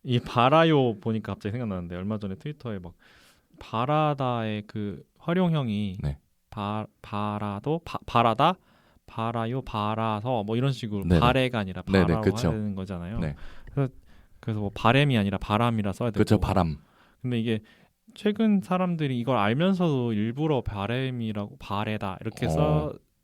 이 바라요 보니까 갑자기 생각나는데 얼마 전에 트위터에 막 바라다의 그 활용형이 네. 바라다 바라요 바라서 뭐 이런 식으로 네네. 바래가 아니라 네네, 바라로 그쵸. 하는 거잖아요. 네. 그래서 뭐 바램이 아니라 바람이라 써야 되고. 그렇죠. 바람. 근데 이게 최근 사람들이 이걸 알면서도 일부러 바램이라고 바래다 이렇게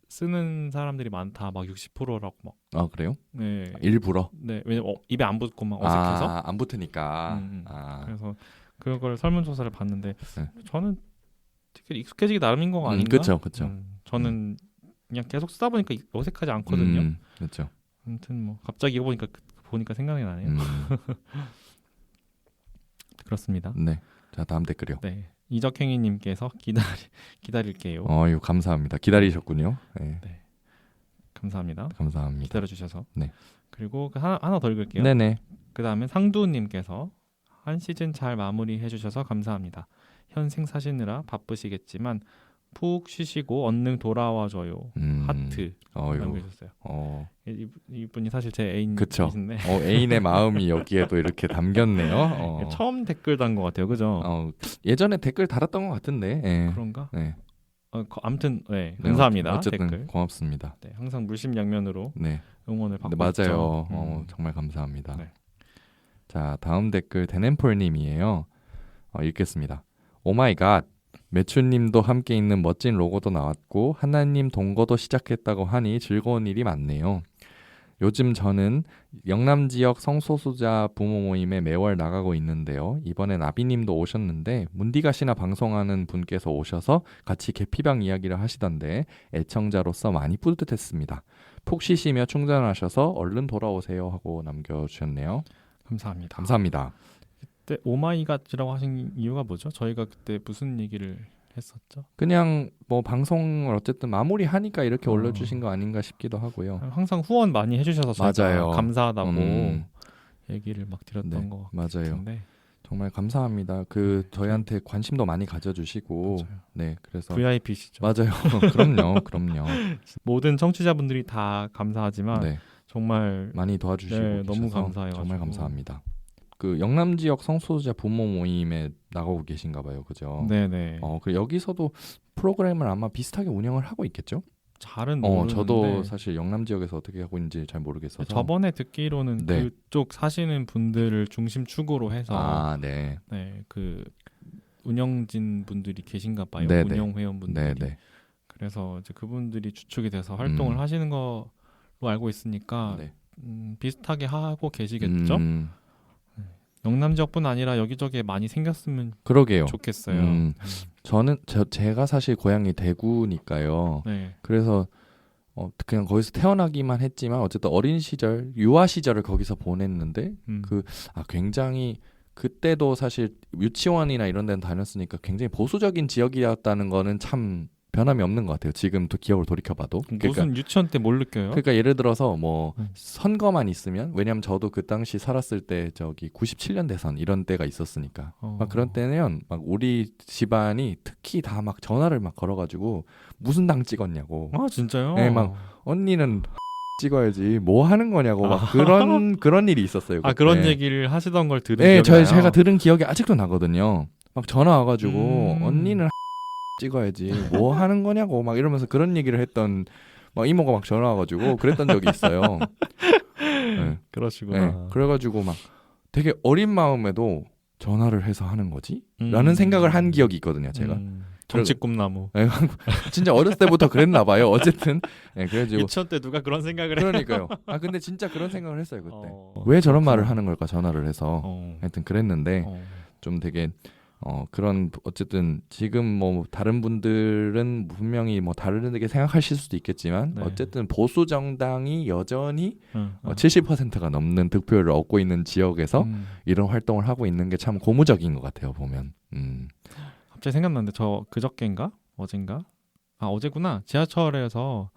쓰는 사람들이 많다. 막 60%라고 막. 아, 그래요? 네. 일부러? 네. 왜냐면 입에 안 붙고 막 어색해서. 안 붙으니까. 그래서 그걸 설문조사를 봤는데 네. 저는 되게 익숙해지기 나름인 거 아닌가? 그렇죠. 저는 그냥 계속 쓰다 보니까 어색하지 않거든요. 그렇죠. 아무튼 뭐 갑자기 이거 보니까 생각이 나네요. 그렇습니다. 네. 자, 다음 댓글이요. 네. 이적행이님께서 기다릴게요. 이거 감사합니다. 기다리셨군요. 네. 네. 감사합니다. 감사합니다. 기다려주셔서. 네. 그리고 하나 더 읽을게요. 네네. 그 다음에 상두님께서 한 시즌 잘 마무리해주셔서 감사합니다. 현생 사시느라 바쁘시겠지만 푹 쉬시고 얼른 돌아와줘요. 하트 남겨주셨어요. 이분이 사실 제 애인이신데 애인의 마음이 여기에도 이렇게 담겼네요. 처음 댓글 단 것 같아요. 그죠? 예전에 댓글 달았던 것 같은데. 네. 그런가? 네. 아무튼 감사합니다. 어쨌든 댓글. 고맙습니다. 네, 항상 물심양면으로 네. 응원을 받고 맞아요. 있죠. 정말 감사합니다. 네. 자, 다음 댓글 데넨폴님이에요. 읽겠습니다. 오마이갓. 매추님도 함께 있는 멋진 로고도 나왔고 하나님 동거도 시작했다고 하니 즐거운 일이 많네요. 요즘 저는 영남 지역 성소수자 부모 모임에 매월 나가고 있는데요. 이번엔 아비님도 오셨는데 문디가시나 방송하는 분께서 오셔서 같이 계피방 이야기를 하시던데 애청자로서 많이 뿌듯했습니다. 푹 쉬시며 충전하셔서 얼른 돌아오세요 하고 남겨주셨네요. 감사합니다. 감사합니다. 그때 오마이갓이라고 하신 이유가 뭐죠? 저희가 그때 무슨 얘기를 했었죠? 그냥 뭐 방송을 어쨌든 마무리하니까 이렇게 올려주신 거 아닌가 싶기도 하고요. 항상 후원 많이 해주셔서 저희가 맞아요. 감사하다고 얘기를 막 드렸던 네, 거 맞아요. 같은데 정말 감사합니다. 그 저희한테 관심도 많이 가져주시고, 맞아요. 네, 그래서 VIP시죠. 맞아요. 그럼요. 모든 청취자분들이 다 감사하지만 네, 정말 많이 도와주시고 네, 너무 계셔서 감사해요. 정말 감사합니다. 그 영남 지역 성소수자 부모 모임에 나가고 계신가봐요, 그죠? 네네. 그 여기서도 프로그램을 아마 비슷하게 운영을 하고 있겠죠? 잘은 모르는데 저도 사실 영남 지역에서 어떻게 하고 있는지 잘 모르겠어서. 저번에 듣기로는 네. 그쪽 사시는 분들을 중심축으로 해서 네, 그 운영진 분들이 계신가 봐요. 네네. 운영 회원분들이. 네. 그래서 이제 그분들이 주축이 돼서 활동을 하시는 걸로 알고 있으니까 네. 비슷하게 하고 계시겠죠? 영남 지역뿐 아니라 여기저기에 많이 생겼으면 그러게요. 좋겠어요. 저는 제가 사실 고향이 대구니까요. 네. 그래서 그냥 거기서 태어나기만 했지만 어쨌든 어린 시절, 유아 시절을 거기서 보냈는데 굉장히 그때도 사실 유치원이나 이런 데는 다녔으니까 굉장히 보수적인 지역이었다는 거는 참 변함이 없는 것 같아요. 지금 또 기억을 돌이켜봐도. 무슨 유치원 때 뭘 느껴요? 그러니까 예를 들어서 뭐 선거만 있으면, 왜냐면 저도 그 당시 살았을 때 저기 97년 대선 이런 때가 있었으니까 막 그런 때는 막 우리 집안이 특히 다 막 전화를 막 걸어가지고 무슨 당 찍었냐고. 아 진짜요? 네, 막 언니는 찍어야지 뭐 하는 거냐고 막 그런 일이 있었어요. 그때. 그런 얘기를 하시던 걸 들은 네, 기억이 나요. 제가 들은 기억이 아직도 나거든요. 막 전화 와가지고 언니는 찍어야지 뭐 하는 거냐고 막 이러면서 그런 얘기를 했던 막 이모가 막 전화 와가지고 그랬던 적이 있어요. 네. 그러시구나. 네. 그래가지고 막 되게 어린 마음에도 전화를 해서 하는 거지? 라는 생각을 한 기억이 있거든요, 제가. 정치 꿈나무. 네, 진짜 어렸을 때부터 그랬나 봐요. 어쨌든. 네, 그래가지고 유치원 때 누가 그런 생각을 해요? 그러니까요. 근데 진짜 그런 생각을 했어요, 그때. 왜 저런 말을 하는 걸까, 전화를 해서. 하여튼 그랬는데 좀 되게 그런 어쨌든 지금 뭐 다른 분들은 분명히 뭐 다르게 생각하실 수도 있겠지만 어쨌든 보수 정당이 여전히 70%가 넘는 득표율을 얻고 있는 지역에서 이런 활동을 하고 있는 게 참 고무적인 것 같아요, 보면. 갑자기 생각났는데 저 그저께인가 어젠가 어제구나. 지하철에서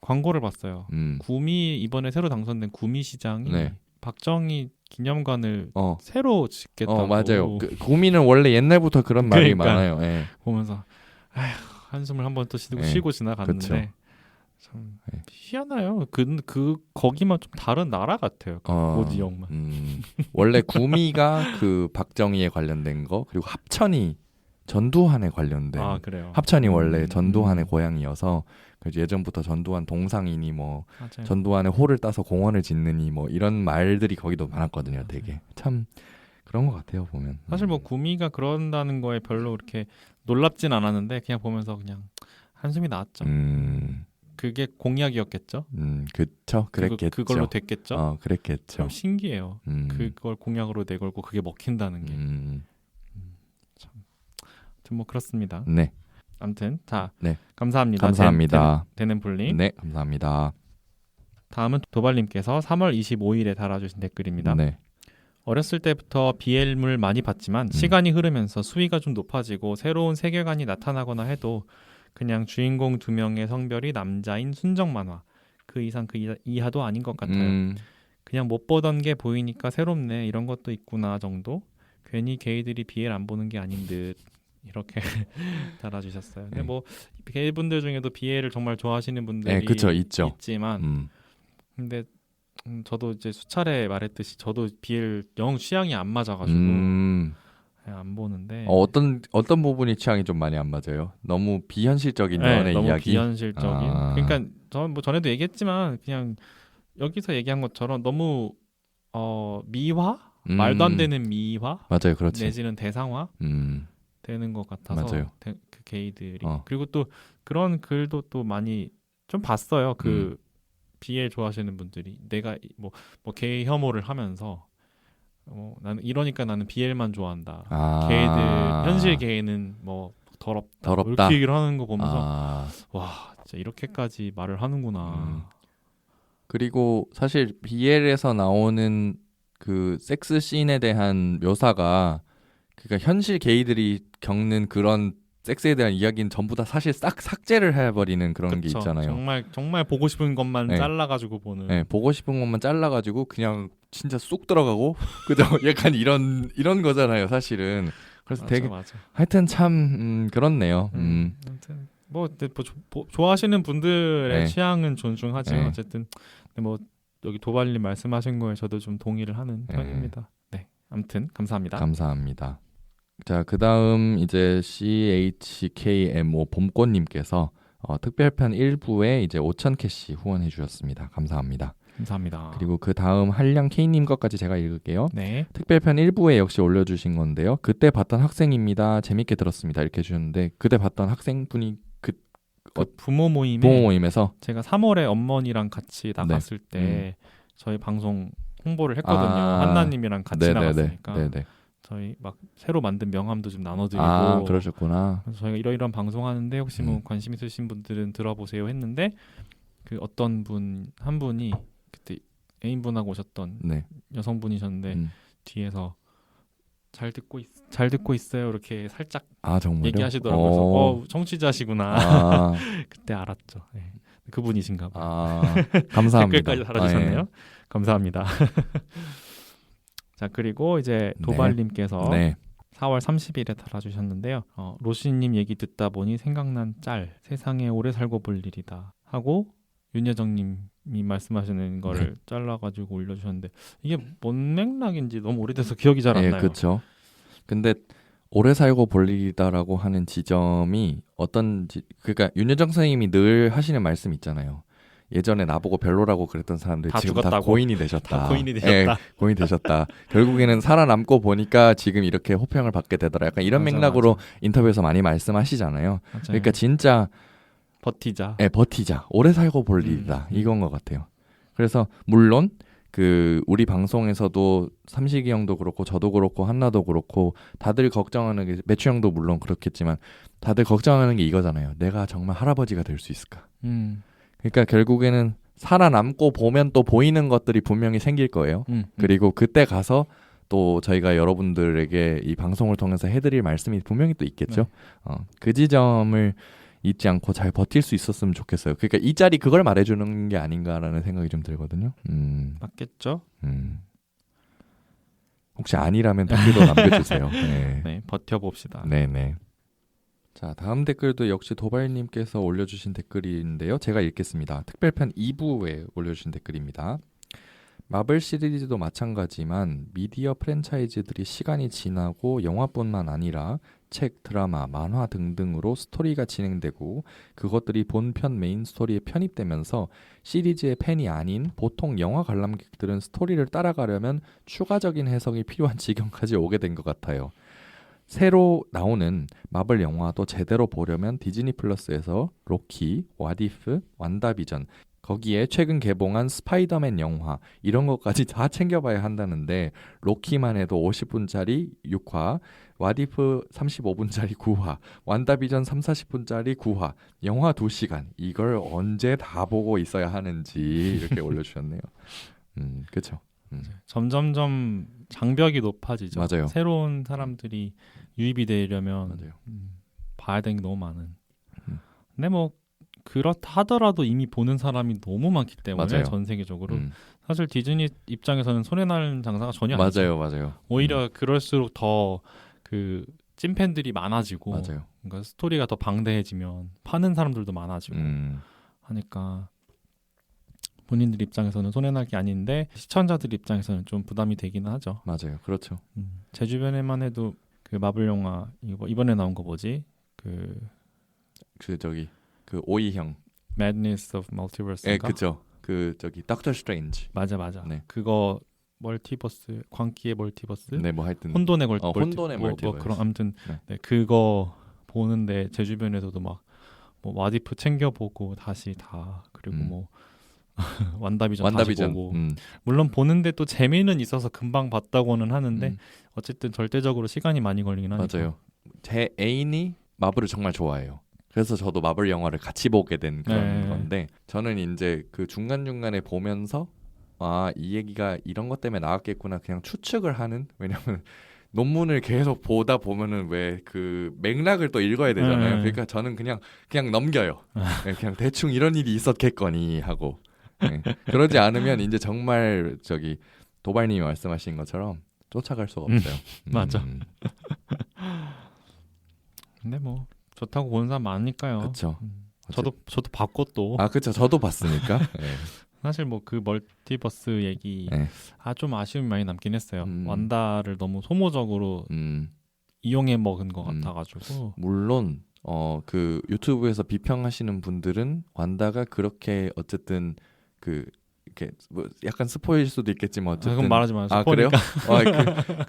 광고를 봤어요. 구미 이번에 새로 당선된 구미 시장이 박정희 기념관을 새로 짓겠다고. 맞아요. 구미는 원래 옛날부터 그런 말이 많아요. 네. 보면서 한숨을 한번 또 쉬고 지나갔는데 그쵸. 참 희한해요. 거기만 좀 다른 나라 같아요. 그 지역만. 원래 구미가 그 박정희에 관련된 거, 그리고 합천이 전두환에 관련된. 그래요. 합천이 원래 전두환의 고향이어서 예전부터 전두환 동상이니 뭐 맞아요. 전두환의 호를 따서 공원을 짓느니 뭐 이런 말들이 거기도 많았거든요. 되게 참 그런 것 같아요, 보면. 사실 뭐 구미가 그런다는 거에 별로 그렇게 놀랍진 않았는데 그냥 보면서 그냥 한숨이 나왔죠. 그게 공약이었겠죠. 그쵸, 그랬겠죠. 그걸로 됐겠죠. 그랬겠죠. 참 신기해요. 그걸 공약으로 내걸고 그게 먹힌다는 게. 참, 뭐 그렇습니다. 네. 아무튼 네. 감사합니다. 감사합니다. 데넨폴님. 네, 감사합니다. 다음은 도발님께서 3월 25일에 달아주신 댓글입니다. 네. 어렸을 때부터 BL물 많이 봤지만 시간이 흐르면서 수위가 좀 높아지고 새로운 세계관이 나타나거나 해도 그냥 주인공 2명의 성별이 남자인 순정 만화 그 이상 그 이하도 아닌 것 같아요. 그냥 못 보던 게 보이니까 새롭네 이런 것도 있구나 정도. 괜히 게이들이 BL 안 보는 게 아닌 듯 이렇게 달아주셨어요. 근데 뭐 게이분들 중에도 BL을 정말 좋아하시는 분들이 있지만 근데 저도 이제 수차례 말했듯이 저도 BL 영 취향이 안 맞아가지고 안 보는데 어떤 부분이 취향이 좀 많이 안 맞아요? 너무 비현실적인 연애 너무 이야기? 비현실적인 그러니까 저는 뭐 전에도 얘기했지만 그냥 여기서 얘기한 것처럼 너무 미화? 말도 안 되는 미화? 맞아요, 그렇지. 내지는 대상화? 되는 것 같아서 맞아요. 그 게이들이 그리고 또 그런 글도 또 많이 좀 봤어요. 그 BL 좋아하시는 분들이 내가 뭐 게이 혐오를 하면서 나는 이러니까 나는 BL만 좋아한다. 게이들 현실 게이는 뭐 더럽다. 이렇게 얘기를 하는 거 보면서 와 진짜 이렇게까지 말을 하는구나. 그리고 사실 BL에서 나오는 그 섹스 씬에 대한 묘사가 그러니까 현실 게이들이 겪는 그런 섹스에 대한 이야기는 전부 다 사실 싹 삭제를 해버리는 그런 게 있잖아요. 정말 보고 싶은 것만 네. 잘라가지고 보는. 네, 보고 싶은 것만 잘라가지고 그냥 진짜 쑥 들어가고 그죠? 약간 이런 거잖아요, 사실은. 그래서 되게 하여튼 참 그렇네요. 아무튼 뭐 좋아하시는 분들의 네. 취향은 존중하지만 네. 어쨌든 뭐 여기 도발님 말씀하신 거에 저도 좀 동의를 하는 편입니다. 네, 아무튼 감사합니다. 감사합니다. 자, 그 다음 이제 CHKMO 봄꽃님께서 특별편 1부에 이제 5,000캐시 후원해 주셨습니다. 감사합니다. 감사합니다. 그리고 그 다음 한량 K님 것까지 제가 읽을게요. 네. 특별편 1부에 역시 올려주신 건데요. 그때 봤던 학생입니다. 재밌게 들었습니다. 이렇게 해주셨는데 그때 봤던 학생분이 그 부모 모임에서 제가 3월에 어머니랑 같이 나갔을 때 저희 방송 홍보를 했거든요. 한나님이랑 같이 나갔으니까. 네네. 저희 막 새로 만든 명함도 좀 나눠드리고. 그러셨구나. 그래서 저희가 이런 방송하는데 혹시 뭐 관심 있으신 분들은 들어보세요 했는데 그 어떤 한 분이 그때 애인분하고 오셨던 여성분이셨는데 뒤에서 잘 듣고 있어요 이렇게 살짝 얘기하시더라고요. 그래서 청취자시구나. 그때 알았죠. 네. 그분이신가 봐요. 감사합니다. 댓글까지 달아주셨네요. 감사합니다. 자, 그리고 이제 도발님께서 4월 30일에 달아주셨는데요. 로시님 얘기 듣다 보니 생각난 짤 세상에 오래 살고 볼 일이다 하고 윤여정님이 말씀하시는 거를 잘라가지고 올려주셨는데 이게 뭔 맥락인지 너무 오래돼서 기억이 잘 안 나요. 그렇죠. 근데 오래 살고 볼 일이다라고 하는 지점이 어떤지, 그러니까 윤여정 선생님이 늘 하시는 말씀 있잖아요. 예전에 나보고 별로라고 그랬던 사람들 지금 죽었다고. 다 고인이 되셨다. 고인이 되셨다. 고인이 되셨다. 결국에는 살아남고 보니까 지금 이렇게 호평을 받게 되더라. 약간 이런 맥락으로 인터뷰에서 많이 말씀하시잖아요. 맞아요. 그러니까 진짜 버티자. 버티자. 오래 살고 볼 일이다. 이건 것 같아요. 그래서 물론 우리 방송에서도 삼식이 형도 그렇고 저도 그렇고 한나도 그렇고 다들 걱정하는 게 매추 형도 물론 그렇겠지만 다들 걱정하는 게 이거잖아요. 내가 정말 할아버지가 될 수 있을까? 그러니까 결국에는 살아남고 보면 또 보이는 것들이 분명히 생길 거예요. 그리고 그때 가서 또 저희가 여러분들에게 이 방송을 통해서 해드릴 말씀이 분명히 또 있겠죠. 그 지점을 잊지 않고 잘 버틸 수 있었으면 좋겠어요. 그러니까 이 짤이 그걸 말해주는 게 아닌가라는 생각이 좀 들거든요. 맞겠죠? 혹시 아니라면 댓글도 남겨주세요. 네, 버텨봅시다. 네네. 자, 다음 댓글도 역시 도발님께서 올려주신 댓글인데요. 제가 읽겠습니다. 특별편 2부에 올려주신 댓글입니다. 마블 시리즈도 마찬가지지만 미디어 프랜차이즈들이 시간이 지나고 영화뿐만 아니라 책, 드라마, 만화 등등으로 스토리가 진행되고 그것들이 본편 메인 스토리에 편입되면서 시리즈의 팬이 아닌 보통 영화 관람객들은 스토리를 따라가려면 추가적인 해석이 필요한 지경까지 오게 된 것 같아요. 새로 나오는 마블 영화도 제대로 보려면 디즈니 플러스에서 로키, 왓이프, 완다비전 거기에 최근 개봉한 스파이더맨 영화 이런 것까지 다 챙겨봐야 한다는데 로키만 해도 50분짜리 6화, 왓이프 35분짜리 9화, 완다비전 30-40분짜리 9화, 영화 2시간 이걸 언제 다 보고 있어야 하는지 이렇게 올려주셨네요. 그렇죠. 점점점 장벽이 높아지죠. 맞아요. 새로운 사람들이 유입이 되려면 봐야 되는 게 너무 많은. 근데 뭐 그렇다 하더라도 이미 보는 사람이 너무 많기 때문에 맞아요. 전 세계적으로 사실 디즈니 입장에서는 손해날 장사가 전혀 아니죠. 맞아요. 오히려 그럴수록 더 그 찐팬들이 많아지고 맞아요. 그러니까 스토리가 더 방대해지면 파는 사람들도 많아지고 하니까 본인들 입장에서는 손해날 게 아닌데 시청자들 입장에서는 좀 부담이 되기는 하죠. 맞아요. 그렇죠. 제 주변에만 해도 그 마블 영화 이번에 나온 거 뭐지? 그 오이형 Madness of Multiverse인가? 그죠. 닥터 스트레인지. 맞아. 네. 그거 멀티버스, 광기의 멀티버스, 네, 뭐 하여튼 혼돈의 혼돈의 뭐 멀티버스. 그런 아무튼 네. 네, 그거 보는데 제 주변에서도 막 뭐 와디프 챙겨보고 다시 다 그리고 뭐 완다비전 다시 보고 물론 보는데 또 재미는 있어서 금방 봤다고는 하는데 어쨌든 절대적으로 시간이 많이 걸리긴 하니까. 맞아요. 제 애인이 마블을 정말 좋아해요. 그래서 저도 마블 영화를 같이 보게 된 그런 건데 저는 이제 그 중간중간에 보면서 이 얘기가 이런 것 때문에 나왔겠구나 그냥 추측을 하는 왜냐면 논문을 계속 보다 보면은 왜 그 맥락을 또 읽어야 되잖아요. 그러니까 저는 그냥 넘겨요. 네, 그냥 대충 이런 일이 있었겠거니 하고 네. 그러지 않으면 이제 정말 저기 도발님이 말씀하신 것처럼 쫓아갈 수가 없어요. 맞아. 근데 뭐 좋다고 보는 사람 많으니까요. 그렇죠. 저도 봤고 또. 그렇죠. 저도 봤으니까. 네. 사실 뭐 그 멀티버스 얘기 네. 좀 아쉬움이 많이 남긴 했어요. 완다를 너무 소모적으로 이용해 먹은 것 같아가지고. 물론 그 유튜브에서 비평하시는 분들은 완다가 그렇게 어쨌든 그 이렇게 뭐 약간 스포일 수도 있겠지만 어쨌든 그건 말하지 마요. 그래요?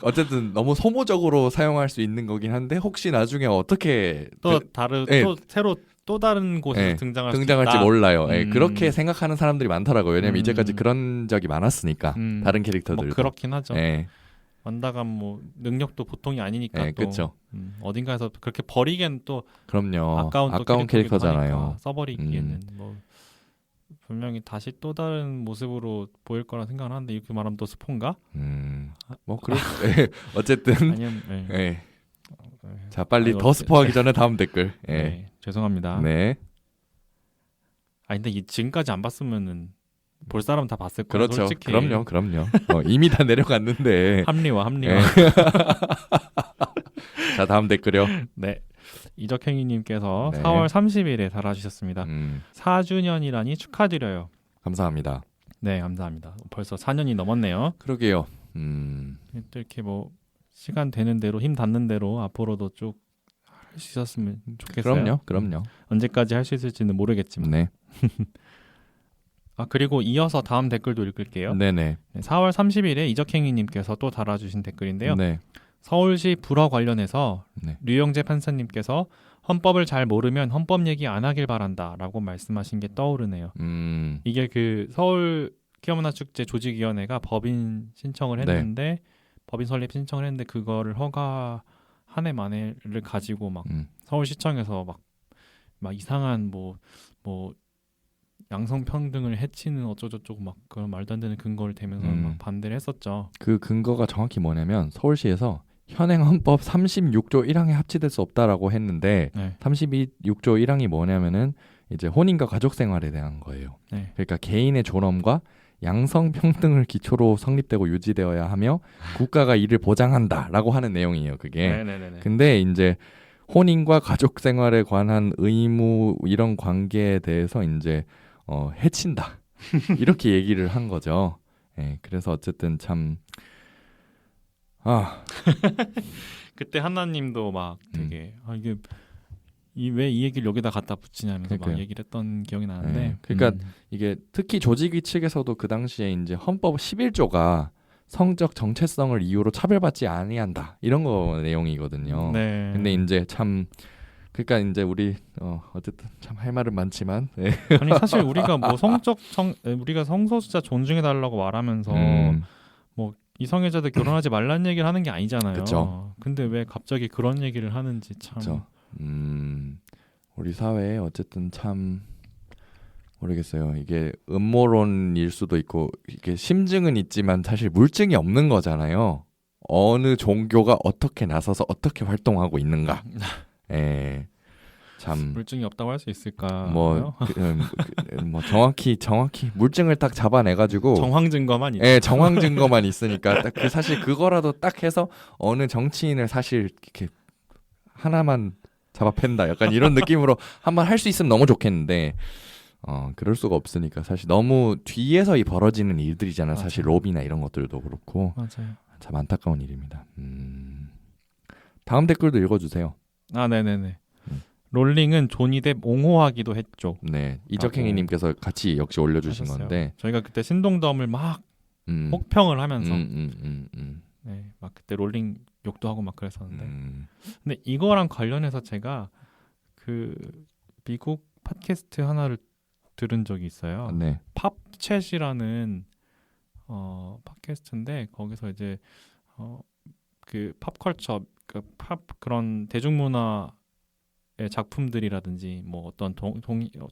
어쨌든 너무 소모적으로 사용할 수 있는 거긴 한데 혹시 나중에 어떻게 또 새로 또 다른 곳에서 등장할지 몰라요. 그렇게 생각하는 사람들이 많더라고요. 왜냐면 이제까지 그런 적이 많았으니까 다른 캐릭터들도. 뭐 그렇긴 하죠. 완다가 뭐 능력도 보통이 아니니까 또 그쵸. 어딘가에서 그렇게 버리기엔 또 그럼요. 아까운 캐릭터잖아요. 써버리기에는 뭐 분명히 다시 또 다른 모습으로 보일 거라 생각을 하는데 이렇게 말하면 또 스폰가? 뭐 그래. 어쨌든 아니면 자 빨리 더 스포하기 전에 다음 댓글. 죄송합니다. 네. 근데 지금까지 안 봤으면은 볼 사람 다 봤을 거예요. 그렇죠. 솔직히. 그럼요. 이미 다 내려갔는데. 합리화. 자 다음 댓글요. 네. 이적행위님께서 4월 30일에 달아주셨습니다. 4주년이라니 축하드려요. 감사합니다. 네, 감사합니다. 벌써 4년이 넘었네요. 그러게요. 또 이렇게 뭐 시간 되는 대로 힘 닿는 대로 앞으로도 쭉 할 수 있었으면 좋겠어요. 그럼요. 언제까지 할 수 있을지는 모르겠지만. 네. 그리고 이어서 다음 댓글도 읽을게요. 네네. 4월 30일에 이적행위님께서 또 달아주신 댓글인데요. 네. 서울시 불허 관련해서 네. 류영재 판사님께서 헌법을 잘 모르면 헌법 얘기 안 하길 바란다라고 말씀하신 게 떠오르네요. 이게 그 서울 기업문화축제 조직위원회가 법인 신청을 했는데 법인 설립 신청을 했는데 그거를 허가 한 해 만에를 가지고 막 서울시청에서 막 이상한 뭐 양성평등을 해치는 어쩌고저쩌고 막 그런 말도 안 되는 근거를 대면서 막 반대를 했었죠. 그 근거가 정확히 뭐냐면 서울시에서 현행 헌법 36조 1항에 합치될 수 없다라고 했는데 36조 1항이 뭐냐면은 이제 혼인과 가족 생활에 대한 거예요. 그러니까 개인의 존엄과 양성평등을 기초로 성립되고 유지되어야 하며 국가가 이를 보장한다라고 하는 내용이에요. 그게. 근데 이제 혼인과 가족 생활에 관한 의무 이런 관계에 대해서 이제 해친다 이렇게 얘기를 한 거죠. 그래서 어쨌든 참 그때 한나님도 막 되게 이게 왜 이 얘기를 여기다 갖다 붙이냐면서 막 얘기를 했던 기억이 나는데 그러니까 이게 특히 조직위 측에서도 그 당시에 이제 헌법 11조가 성적 정체성을 이유로 차별받지 아니한다 이런 거 내용이거든요. 근데 이제 참 그러니까 이제 우리 어쨌든 참 할 말은 많지만 아니 사실 우리가 뭐 우리가 성소수자 존중해 달라고 말하면서 뭐 이성애자들 결혼하지 말라는 얘기를 하는 게 아니잖아요. 그쵸. 근데 왜 갑자기 그런 얘기를 하는지 참. 그쵸. 우리 사회에 어쨌든 참 모르겠어요. 이게 음모론일 수도 있고 이게 심증은 있지만 사실 물증이 없는 거잖아요. 어느 종교가 어떻게 나서서 어떻게 활동하고 있는가. 참 물증이 없다고 할 수 있을까? 뭐 정확히 물증을 딱 잡아내가지고 정황 증거만 있. 정황 증거만 있으니까 딱 사실 그거라도 딱 해서 어느 정치인을 사실 이렇게 하나만 잡아팬다. 약간 이런 느낌으로 한번 할 수 있으면 너무 좋겠는데. 그럴 수가 없으니까 사실 너무 뒤에서 벌어지는 일들이잖아요. 사실 로비나 이런 것들도 그렇고. 맞아요. 참 안타까운 일입니다. 다음 댓글도 읽어주세요. 네네네. 롤링은 조니 뎁 옹호하기도 했죠. 네, 이적행이님께서 같이 역시 올려주신 건데 저희가 그때 신동덤을 막 혹평을 하면서 네. 막 그때 롤링 욕도 하고 막 그랬었는데 근데 이거랑 관련해서 제가 그 미국 팟캐스트 하나를 들은 적이 있어요. 네. 팝챗이라는 팟캐스트인데 거기서 이제 그 팝컬처 팝 그런 대중문화의 작품들이라든지 뭐 어떤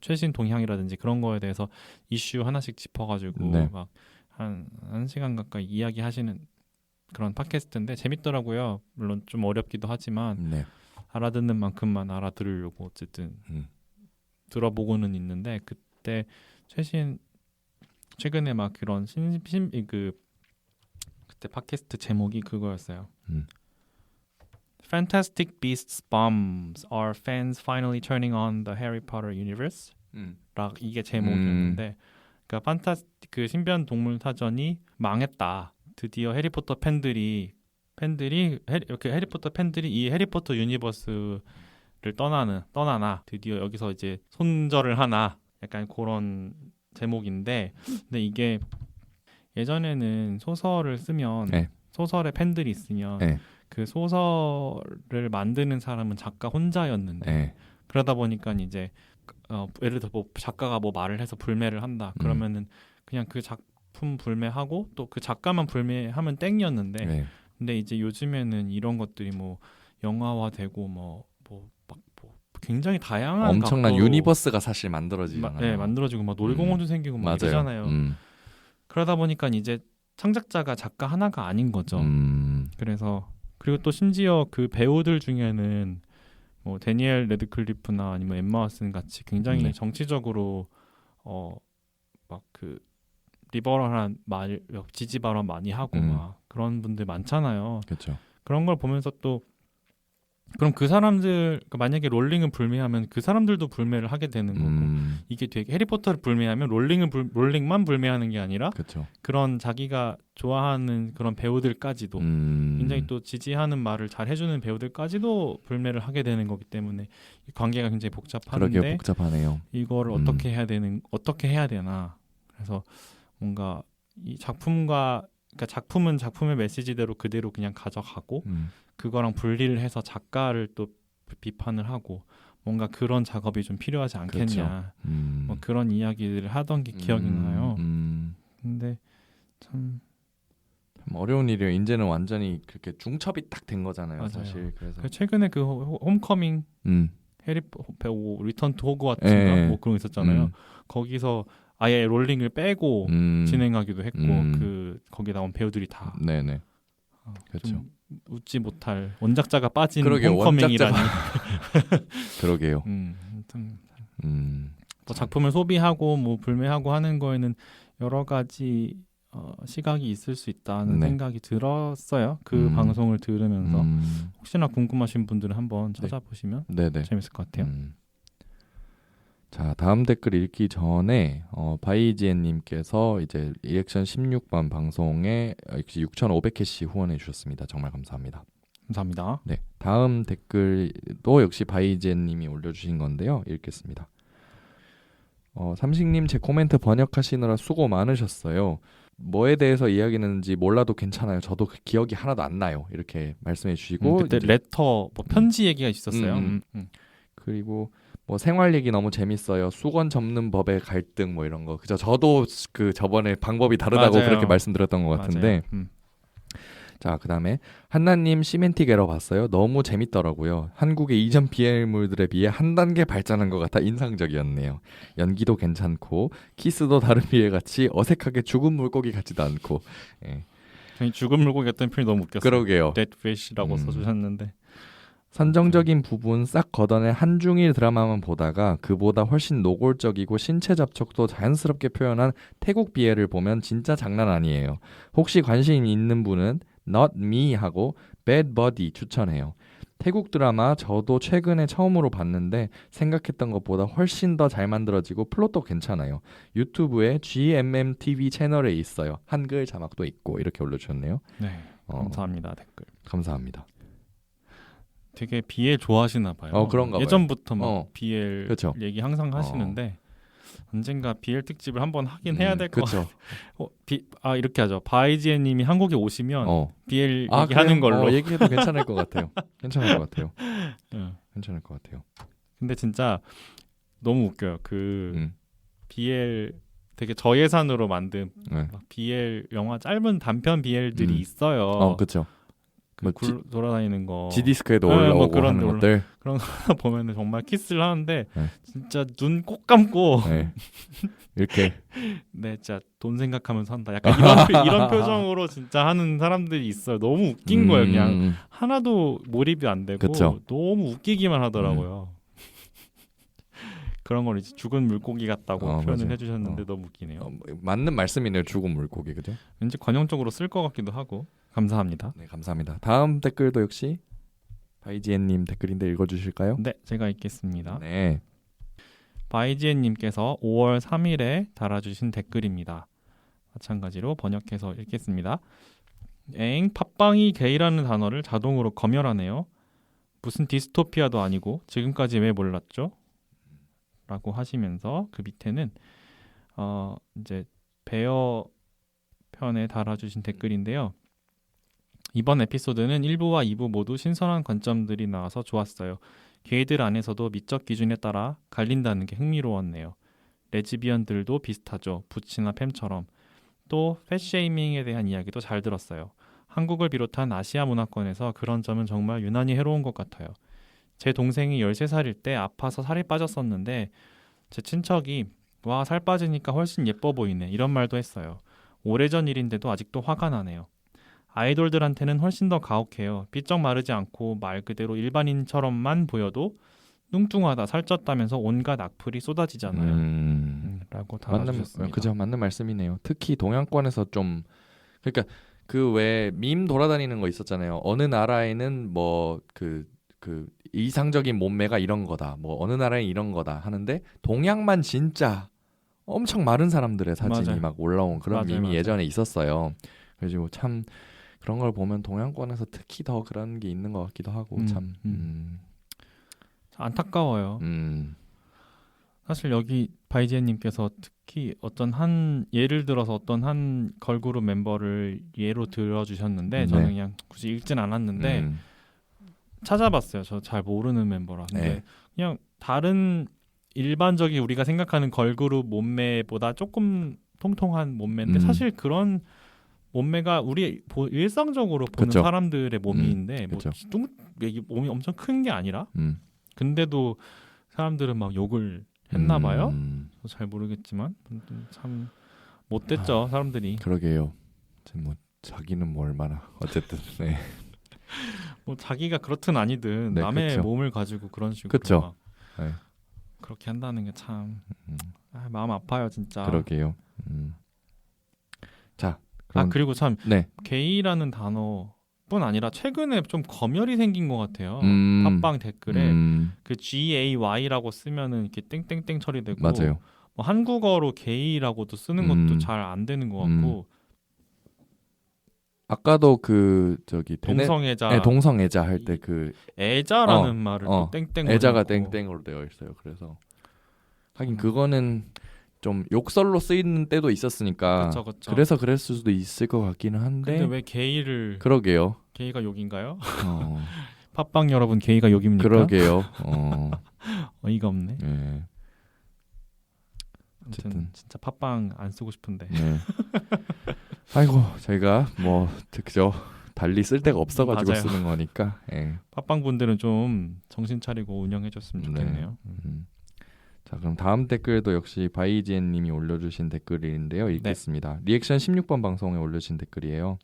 최신 동향이라든지 그런 거에 대해서 이슈 하나씩 짚어가지고 네. 막 한 시간 가까이 이야기하시는 그런 팟캐스트인데 재밌더라고요. 물론 좀 어렵기도 하지만 네. 알아듣는 만큼만 알아들으려고 어쨌든 들어보고는 있는데 그때 최근에 막 그런 그때 팟캐스트 제목이 그거였어요. Fantastic Beasts bombs. Are fans finally turning on the Harry Potter universe? 락 이게 제목이었는데 그러니까 그 신비한 동물 사전이 망했다. 드디어 해리포터 팬들이 이렇게 해리포터 팬들이 이 해리포터 유니버스를 떠나나 드디어 여기서 이제 손절을 하나 약간 그런 제목인데 근데 이게 예전에는 소설을 쓰면 네. 소설에 팬들이 있으면 네. 그 소설을 만드는 사람은 작가 혼자였는데 네. 그러다 보니까 이제 예를 들어 뭐 작가가 뭐 말을 해서 불매를 한다 그러면은 그냥 그 작품 불매하고 또 그 작가만 불매하면 땡이었는데 네. 근데 이제 요즘에는 이런 것들이 뭐 영화화되고 뭐 굉장히 다양한 엄청난 각도로 유니버스가 사실 만들어지잖아요. 네, 만들어지고 막 놀이공원도 생기고 막 그러잖아요. 그러다 보니까 이제 창작자가 작가 하나가 아닌 거죠. 그래서 그리고 또 심지어 그 배우들 중에는 뭐 데니엘 레드클리프나 아니면 엠마 왓슨 같이 굉장히 정치적으로 막 그 리버럴한 말 지지 발언 많이 하고 막 그런 분들 많잖아요. 그렇죠. 그런 걸 보면서 또 그럼 그 사람들 만약에 롤링은 불매하면 그 사람들도 불매를 하게 되는 거고 이게 되게 해리포터를 불매하면 롤링만 불매하는 게 아니라 그쵸. 그런 자기가 좋아하는 그런 배우들까지도 굉장히 또 지지하는 말을 잘 해주는 배우들까지도 불매를 하게 되는 거기 때문에 이 관계가 굉장히 복잡한데 그러게 복잡하네요. 이거를 어떻게 해야 되나 그래서 뭔가 이 그러니까 작품은 작품의 메시지대로 그대로 그냥 가져가고 그거랑 분리를 해서 작가를 또 비판을 하고 뭔가 그런 작업이 좀 필요하지 않겠냐 뭐 그런 이야기를 하던 게 기억이 나요. 근데 참 어려운 일이에요. 이제는 완전히 그렇게 중첩이 딱 된 거잖아요. 맞아요. 사실 그래서 최근에 그 홈커밍 배우 리턴 투 호그와트인가 뭐 그런 거 있었잖아요. 거기서 아예 롤링을 빼고 진행하기도 했고 그 거기에 나온 배우들이 다 네네 그렇죠. 웃지 못할 원작자가 빠진 그러게요, 홈커밍이라니. 그러게요. 뭐 작품을 소비하고 뭐 불매하고 하는 거에는 여러 가지 시각이 있을 수 있다는 생각이 들었어요. 그 방송을 들으면서 혹시나 궁금하신 분들은 한번 찾아보시면 재밌을 것 같아요. 자, 다음 댓글 읽기 전에 바이지엔님께서 이제 리액션 16번 방송에 6,500캐시 후원해 주셨습니다. 정말 감사합니다. 감사합니다. 네, 다음 댓글도 역시 바이지엔님이 올려주신 건데요. 읽겠습니다. 삼식님 제 코멘트 번역하시느라 수고 많으셨어요. 뭐에 대해서 이야기했는지 몰라도 괜찮아요. 저도 그 기억이 하나도 안 나요. 이렇게 말씀해 주시고 그때 레터 뭐 편지 얘기가 있었어요. 그리고 뭐 생활 얘기 너무 재밌어요. 수건 접는 법의 갈등 뭐 이런 거. 그죠? 저도 그 저번에 방법이 다르다고 맞아요. 그렇게 말씀드렸던 것 같은데. 자, 그다음에 한나님 시멘틱 에러 봤어요. 너무 재밌더라고요. 한국의 이전 BL물들에 비해 한 단계 발전한 것 같아 인상적이었네요. 연기도 괜찮고 키스도 다른 BL 같이 어색하게 죽은 물고기 같지도 않고. 예. 죽은 물고기 같은 표현이 너무 웃겼어요. 그러게요. Dead fish라고 써주셨는데. 선정적인 부분 싹 걷어내 한중일 드라마만 보다가 그보다 훨씬 노골적이고 신체 접촉도 자연스럽게 표현한 태국 BL을 보면 진짜 장난 아니에요. 혹시 관심 있는 분은 Not Me 하고 Bad Buddy 추천해요. 태국 드라마 저도 최근에 처음으로 봤는데 생각했던 것보다 훨씬 더 잘 만들어지고 플롯도 괜찮아요. 유튜브에 GMMTV 채널에 있어요. 한글 자막도 있고 이렇게 올려주셨네요. 네, 감사합니다. 댓글. 감사합니다. 되게 BL 좋아하시나 봐요. 그런가 봐요. 예전부터 막 BL 그쵸? 얘기 항상 하시는데 언젠가 BL 특집을 한번 하긴 해야 될 것 그쵸. 같아요. 이렇게 하죠. 바이지엔님이 한국에 오시면 BL 아, 얘기하는 걸로. 얘기해도 괜찮을 것 같아요. 괜찮을 것 같아요. 괜찮을 것 같아요. 근데 진짜 너무 웃겨요. BL 되게 저예산으로 만든 막 BL 영화 짧은 단편 BL들이 있어요. 그렇죠. 뭐 돌아다니는 거. G디스크에도 올라오고 뭐 그런 하는 것들. 그런 거 보면은 정말 키스를 하는데 진짜 눈 꼭 감고 이렇게 네, 진짜 돈 생각하면서 한다. 약간 이런 표정으로 진짜 하는 사람들이 있어요. 너무 웃긴 거예요. 그냥 하나도 몰입이 안 되고 그쵸. 너무 웃기기만 하더라고요. 그런 걸 이제 죽은 물고기 같다고 표현을 맞아요. 해주셨는데 너무 웃기네요. 맞는 말씀이네요. 죽은 물고기, 그죠? 왠지 관용적으로 쓸 것 같기도 하고. 감사합니다. 네, 감사합니다. 다음 댓글도 역시 바이지엔님 댓글인데 읽어주실까요? 네, 제가 읽겠습니다. 네. 바이지엔님께서 5월 3일에 달아주신 댓글입니다. 마찬가지로 번역해서 읽겠습니다. 팟빵이 게이라는 단어를 자동으로 검열하네요. 무슨 디스토피아도 아니고 지금까지 왜 몰랐죠? 라고 하시면서 그 밑에는 이제 베어 편에 달아주신 댓글인데요. 이번 에피소드는 1부와 2부 모두 신선한 관점들이 나와서 좋았어요. 게이들 안에서도 미적 기준에 따라 갈린다는 게 흥미로웠네요. 레즈비언들도 비슷하죠. 부치나 팸처럼. 또 팻쉐이밍에 대한 이야기도 잘 들었어요. 한국을 비롯한 아시아 문화권에서 그런 점은 정말 유난히 해로운 것 같아요. 제 동생이 13살일 때 아파서 살이 빠졌었는데 제 친척이 와, 살 빠지니까 훨씬 예뻐 보이네 이런 말도 했어요. 오래전 일인데도 아직도 화가 나네요. 아이돌들한테는 훨씬 더 가혹해요. 삐쩍 마르지 않고 말 그대로 일반인처럼만 보여도 뚱뚱하다, 살쪘다면서 온갖 악플이 쏟아지잖아요. 라고 달아주셨습니다. 그죠, 맞는 말씀이네요. 특히 동양권에서 좀 그러니까 그 왜 밈 돌아다니는 거 있었잖아요. 어느 나라에는 뭐 그 이상적인 몸매가 이런 거다. 뭐 어느 나라엔 이런 거다 하는데 동양만 진짜 엄청 마른 사람들의 사진이 맞아요. 막 올라온 그런 밈이 맞아요. 예전에 있었어요. 그래서 참 그런 걸 보면 동양권에서 특히 더 그런 게 있는 것 같기도 하고 참 안타까워요. 사실 여기 바이지엔님께서 특히 예를 들어서 어떤 한 걸그룹 멤버를 예로 들어주셨는데 저는 그냥 굳이 읽진 않았는데 찾아봤어요. 저 잘 모르는 멤버라. 근데 그냥 다른 일반적인 우리가 생각하는 걸그룹 몸매보다 조금 통통한 몸매인데 사실 그런 몸매가 우리 일상적으로 보는 그쵸. 사람들의 몸인데 뭐 그쵸. 몸이 엄청 큰 게 아니라 근데도 사람들은 막 욕을 했나 봐요. 잘 모르겠지만 참 못됐죠 사람들이. 그러게요. 뭐 자기는 뭐 얼마나 어쨌든 네. 뭐 자기가 그렇든 아니든 남의 그쵸. 몸을 가지고 그런 식으로 그쵸. 막 그렇게 한다는 게 참 마음 아파요 진짜. 그러게요. 자, 그리고 참 게이라는 단어뿐 아니라 최근에 좀 검열이 생긴 것 같아요. 팟빵 댓글에 그 GAY라고 쓰면은 이렇게 땡땡땡 처리되고 맞아요. 뭐 한국어로 게이라고도 쓰는 것도 잘 안 되는 것 같고. 아까도 그 저기 동성애자 할 때 그 애자라는 말을 또 땡땡으로 애자가 했고. 땡땡으로 되어 있어요. 그래서 하긴 그거는 좀 욕설로 쓰이는 때도 있었으니까 그쵸. 그래서 그랬을 수도 있을 것 같기는 한데 근데 왜 게이를 그러게요. 게이가 욕인가요? 팟빵 여러분 게이가 욕입니까? 그러게요. 어이가 없네. 네. 어쨌든 진짜 팟빵 안 쓰고 싶은데. 네. 아이고 저희가 뭐 그죠 달리 쓸 데가 없어가지고 맞아요. 쓰는 거니까. 팟빵 분들은 좀 정신 차리고 운영해줬으면 좋겠네요. 자 그럼 다음 댓글도 역시 바이지엔님이 올려주신 댓글인데요. 읽겠습니다. 리액션 16번 방송에 올려주신 댓글이에요.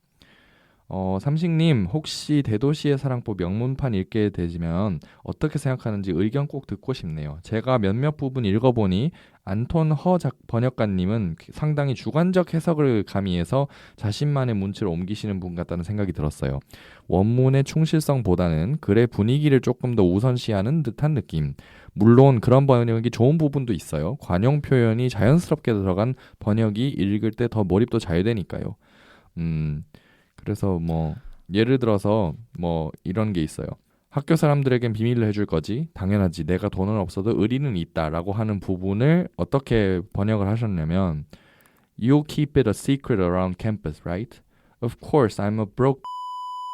삼식님 혹시 대도시의 사랑법 명문판 읽게 되시면 어떻게 생각하는지 의견 꼭 듣고 싶네요. 제가 몇몇 부분 읽어보니 안톤 허 번역가님은 상당히 주관적 해석을 가미해서 자신만의 문체를 옮기시는 분 같다는 생각이 들었어요. 원문의 충실성보다는 글의 분위기를 조금 더 우선시하는 듯한 느낌. 물론 그런 번역이 좋은 부분도 있어요. 관용 표현이 자연스럽게 들어간 번역이 읽을 때 더 몰입도 잘 되니까요. 그래서 뭐 예를 들어서 뭐 이런 게 있어요. 학교 사람들에겐 비밀로 해줄 거지. 당연하지. 내가 돈은 없어도 의리는 있다라고 하는 부분을 어떻게 번역을 하셨냐면 You'll keep it a secret around campus, right? Of course, I'm a broke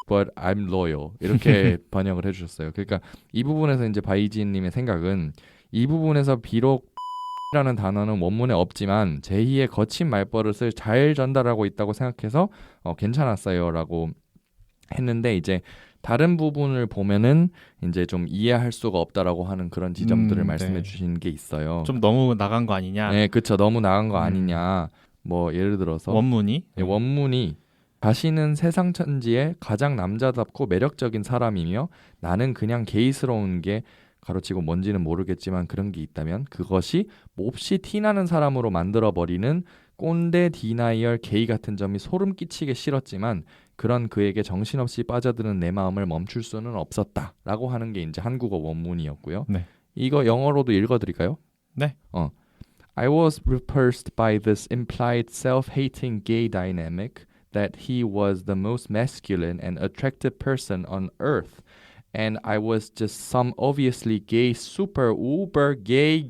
but I'm loyal. 이렇게 번역을 해주셨어요. 그러니까 이 부분에서 이제 바이진님의 생각은 이 부분에서 비록 라는 단어는 원문에 없지만 제2의 거친 말버릇을 잘 전달하고 있다고 생각해서 괜찮았어요라고 했는데 이제 다른 부분을 보면은 이제 좀 이해할 수가 없다라고 하는 그런 지점들을 말씀해 네. 주신 게 있어요. 좀 너무 나간 거 아니냐? 네, 그렇죠. 너무 나간 거 아니냐. 뭐 예를 들어서 원문이 네, 원문이 자신은 세상 천지에 가장 남자답고 매력적인 사람이며 나는 그냥 게이스러운 게 가로치고 뭔지는 모르겠지만 그런 게 있다면 그것이 몹시 티나는 사람으로 만들어버리는 꼰대 디나이얼 게이 같은 점이 소름 끼치게 싫었지만 그런 그에게 정신없이 빠져드는 내 마음을 멈출 수는 없었다라고 하는 게 이제 한국어 원문이었고요. 네. 이거 영어로도 읽어드릴까요? 네. I was repulsed by this implied self-hating gay dynamic that he was the most masculine and attractive person on earth. And I was just some obviously gay, super uber gay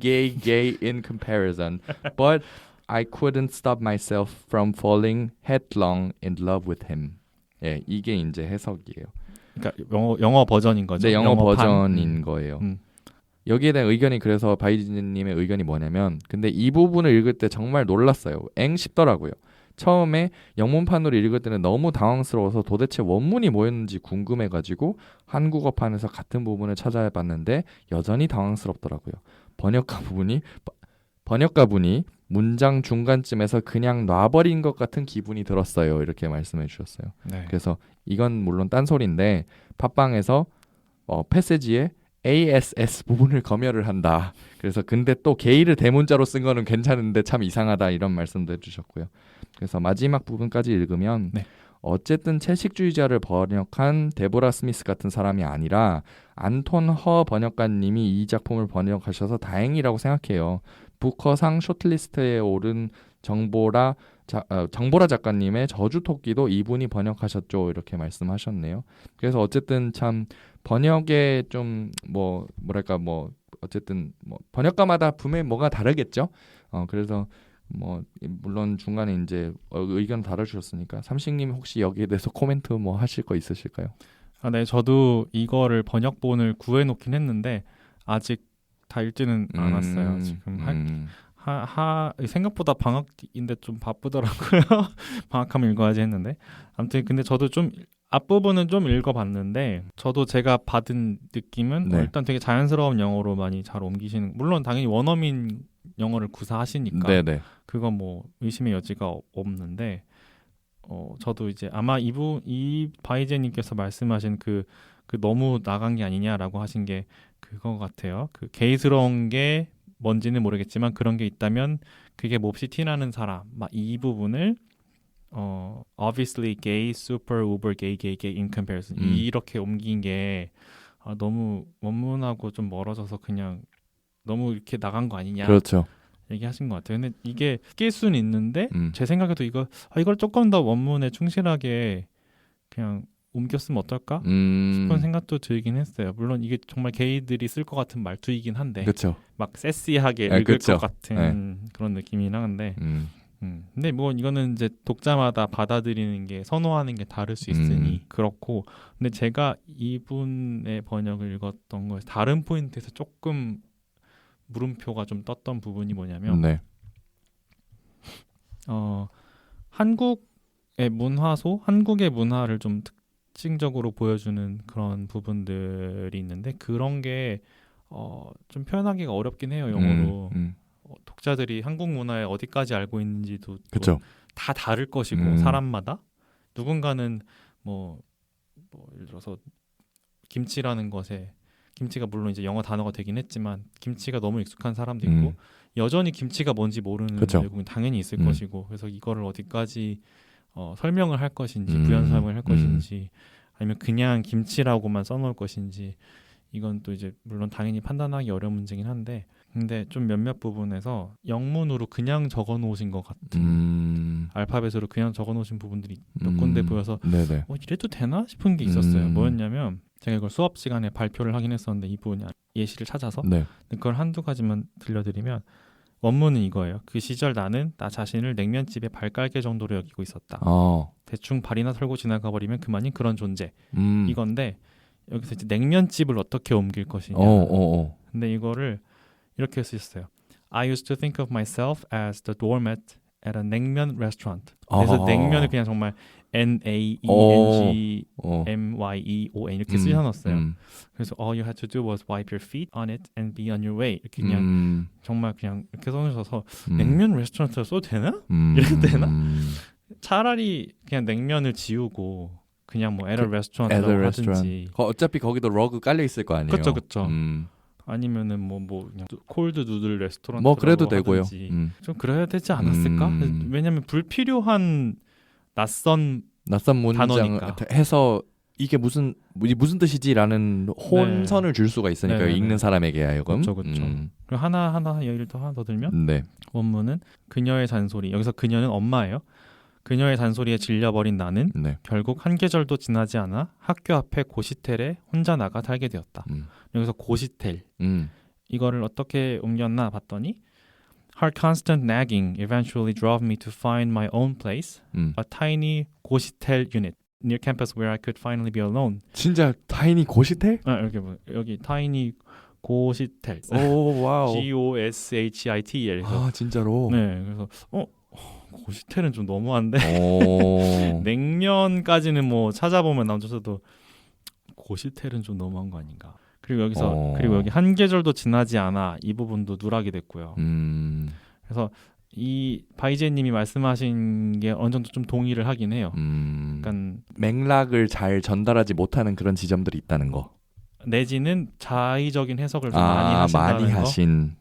in comparison. But I couldn't stop myself from falling headlong in love with him. 예, 이게 이제 해석이에요. 그러니까 영어 버전인 거죠. 네, 영어 영어판. 버전인 거예요. 여기에 대한 의견이 그래서 바이진님의 의견이 뭐냐면 근데 이 부분을 읽을 때 정말 놀랐어요. 엥 싶더라고요. 처음에 영문판으로 읽을 때는 너무 당황스러워서 도대체 원문이 뭐였는지 궁금해가지고 한국어판에서 같은 부분을 찾아봤는데 여전히 당황스럽더라고요. 번역가분이 문장 중간쯤에서 그냥 놔버린 것 같은 기분이 들었어요. 이렇게 말씀해 주셨어요. 네. 그래서 이건 물론 딴소리인데 팟빵에서 패시지에 ASS 부분을 검열을 한다. 그래서 근데 또 게이를 대문자로 쓴 거는 괜찮은데 참 이상하다 이런 말씀도 해주셨고요. 그래서 마지막 부분까지 읽으면 네. 어쨌든 채식주의자를 번역한 데보라 스미스 같은 사람이 아니라 안톤 허 번역가님이 이 작품을 번역하셔서 다행이라고 생각해요. 부커상 쇼트리스트에 오른 정보라 작가님의 저주토끼도 이분이 번역하셨죠. 이렇게 말씀하셨네요. 그래서 어쨌든 참 번역에 좀 뭐랄까 어쨌든 번역가마다 분명히 뭐가 다르겠죠. 그래서 물론 중간에 이제 의견 달아주셨으니까 삼식님 혹시 여기에 대해서 코멘트 하실 거 있으실까요? 네, 저도 이거를 번역본을 구해놓긴 했는데 아직 다 읽지는 않았어요. 지금 생각보다 방학인데 좀 바쁘더라고요. 방학하면 읽어야지 했는데 아무튼 근데 저도 좀 앞부분은 좀 읽어봤는데 저도 제가 받은 느낌은 네. 일단 되게 자연스러운 영어로 많이 잘 옮기시는 물론 당연히 원어민 영어를 구사하시니까 네네. 그건 의심의 여지가 없는데 저도 이제 아마 이 바이제님께서 말씀하신 그 너무 나간 게 아니냐라고 하신 게 그거 같아요. 그 게이스러운 게 뭔지는 모르겠지만 그런 게 있다면 그게 몹시 티나는 사람 이 부분을 obviously gay, super, uber gay in comparison 이렇게 옮긴 게 너무 원문하고 좀 멀어져서 그냥 너무 이렇게 나간 거 아니냐 그렇죠. 얘기하신 것 같아요. 근데 이게 낄 수는 있는데 제 생각에도 이걸 조금 더 원문에 충실하게 그냥 옮겼으면 어떨까 싶은 생각도 들긴 했어요. 물론 이게 정말 게이들이 쓸 것 같은 말투이긴 한데 그렇죠. 막 세시하게 읽을 그쵸. 것 같은 그런 느낌이긴 한데 근데 이거는 이제 독자마다 받아들이는 게 선호하는 게 다를 수 있으니 그렇고 근데 제가 이분의 번역을 읽었던 거에서 다른 포인트에서 조금 물음표가 좀 떴던 부분이 뭐냐면 네. 한국의 한국의 문화를 좀 특징적으로 보여주는 그런 부분들이 있는데 그런 게 좀 표현하기가 어렵긴 해요 영어로. 독자들이 한국 문화에 어디까지 알고 있는지도 그렇죠. 다 다를 것이고 사람마다 누군가는 예를 들어서 김치라는 것에 김치가 물론 이제 영어 단어가 되긴 했지만 김치가 너무 익숙한 사람도 있고 여전히 김치가 뭔지 모르는 그쵸. 외국인 당연히 있을 것이고 그래서 이거를 어디까지 설명을 할 것인지 부연 설명을 할 것인지 아니면 그냥 김치라고만 써놓을 것인지 이건 또 이제 물론 당연히 판단하기 어려운 문제긴 한데 근데 좀 몇몇 부분에서 영문으로 그냥 적어놓으신 것 같은 알파벳으로 그냥 적어놓으신 부분들이 몇 군데 보여서 네네. 이래도 되나 싶은 게 있었어요. 뭐였냐면 제가 이걸 수업 시간에 발표를 하긴 했었는데 이분 예시를 찾아서 네. 그걸 한두 가지만 들려드리면 원문은 이거예요. 그 시절 나는 나 자신을 냉면집에 발깔개 정도로 여기고 있었다. 대충 발이나 털고 지나가 버리면 그만인 그런 존재. 이건데 여기서 이제 냉면집을 어떻게 옮길 것이냐. 근데 이거를 이렇게 쓰셨어요. I used to think of myself as the doormat at a 냉면 restaurant. 그래서 냉면을 그냥 정말 NAENGMYEON 이렇게 쓰셔놨어요. 그래서 all you had to do was wipe your feet on it and be on your way. 이렇게 그냥 정말 그냥 이렇게 써주셔서 냉면 레스토랑에서 써도 되나? 이렇게 되나? 차라리 그냥 냉면을 지우고 그냥 뭐 at a restaurant라고 하든지. 어차피 거기도 러그 깔려 있을 거 아니에요. 그렇죠. 아니면은 뭐 그냥 콜드 누들 레스토랑 뭐 그래도 되고요. 좀 그래야 되지 않았을까? 왜냐면 불필요한 낯선 문장 단어니까. 해서 이게 무슨 뜻이지라는 혼선을 줄 수가 있으니까 읽는 사람에게 하여금. 그렇죠. 그리고 예를 더 하나 더 들면 네. 원문은 그녀의 잔소리. 여기서 그녀는 엄마예요. 그녀의 잔소리에 질려버린 나는 결국 한 계절도 지나지 않아 학교 앞에 고시텔에 혼자 나가 살게 되었다. 여기서 고시텔 이거를 어떻게 옮겼나 봤더니 Her constant nagging eventually drove me to find my own place, a tiny 고시텔 unit near campus where I could finally be alone. 진짜 타이니 고시텔? 여기 tiny 고시텔. 오 와우. GOSHITL. 아 진짜로? 네, 그래서 고시텔은 좀 너무한데 냉면까지는 뭐 찾아보면 나오셔도 고시텔은 좀 너무한 거 아닌가. 그리고 여기 한 계절도 지나지 않아 이 부분도 누락이 됐고요. 그래서 이 바이제님이 말씀하신 게 어느 정도 좀 동의를 하긴 해요. 약간 맥락을 잘 전달하지 못하는 그런 지점들이 있다는 거. 내지는 자의적인 해석을 좀 많이 하신다는 거. 하신.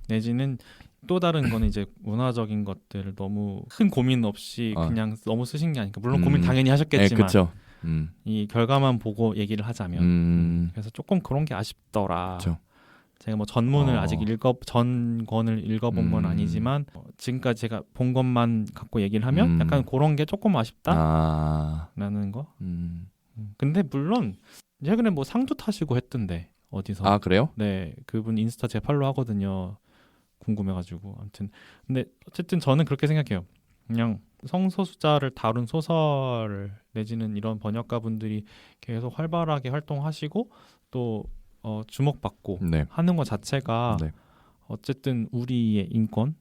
내지는 또 다른 거는 이제 문화적인 것들을 너무 큰 고민 없이 그냥 너무 쓰신 게 아닐까. 물론 고민 당연히 하셨겠지만 이 결과만 보고 얘기를 하자면 그래서 조금 그런 게 아쉽더라. 그쵸. 제가 뭐 전문을 아직 전권을 읽어본 건 아니지만 지금까지 제가 본 것만 갖고 얘기를 하면 약간 그런 게 조금 아쉽다라는 거. 근데 물론 최근에 뭐 상도 타시고 했던데 어디서. 아 그래요? 네, 그분 인스타 제 팔로우 하거든요. 궁금해가지고. 아무튼 근데 어쨌든 저는 그렇게 생각해요. 그냥 성소수자를 다룬 소설을 내지는 이런 번역가분들이 계속 활발하게 활동하시고 또 주목받고 하는 것 자체가 어쨌든 우리의 인권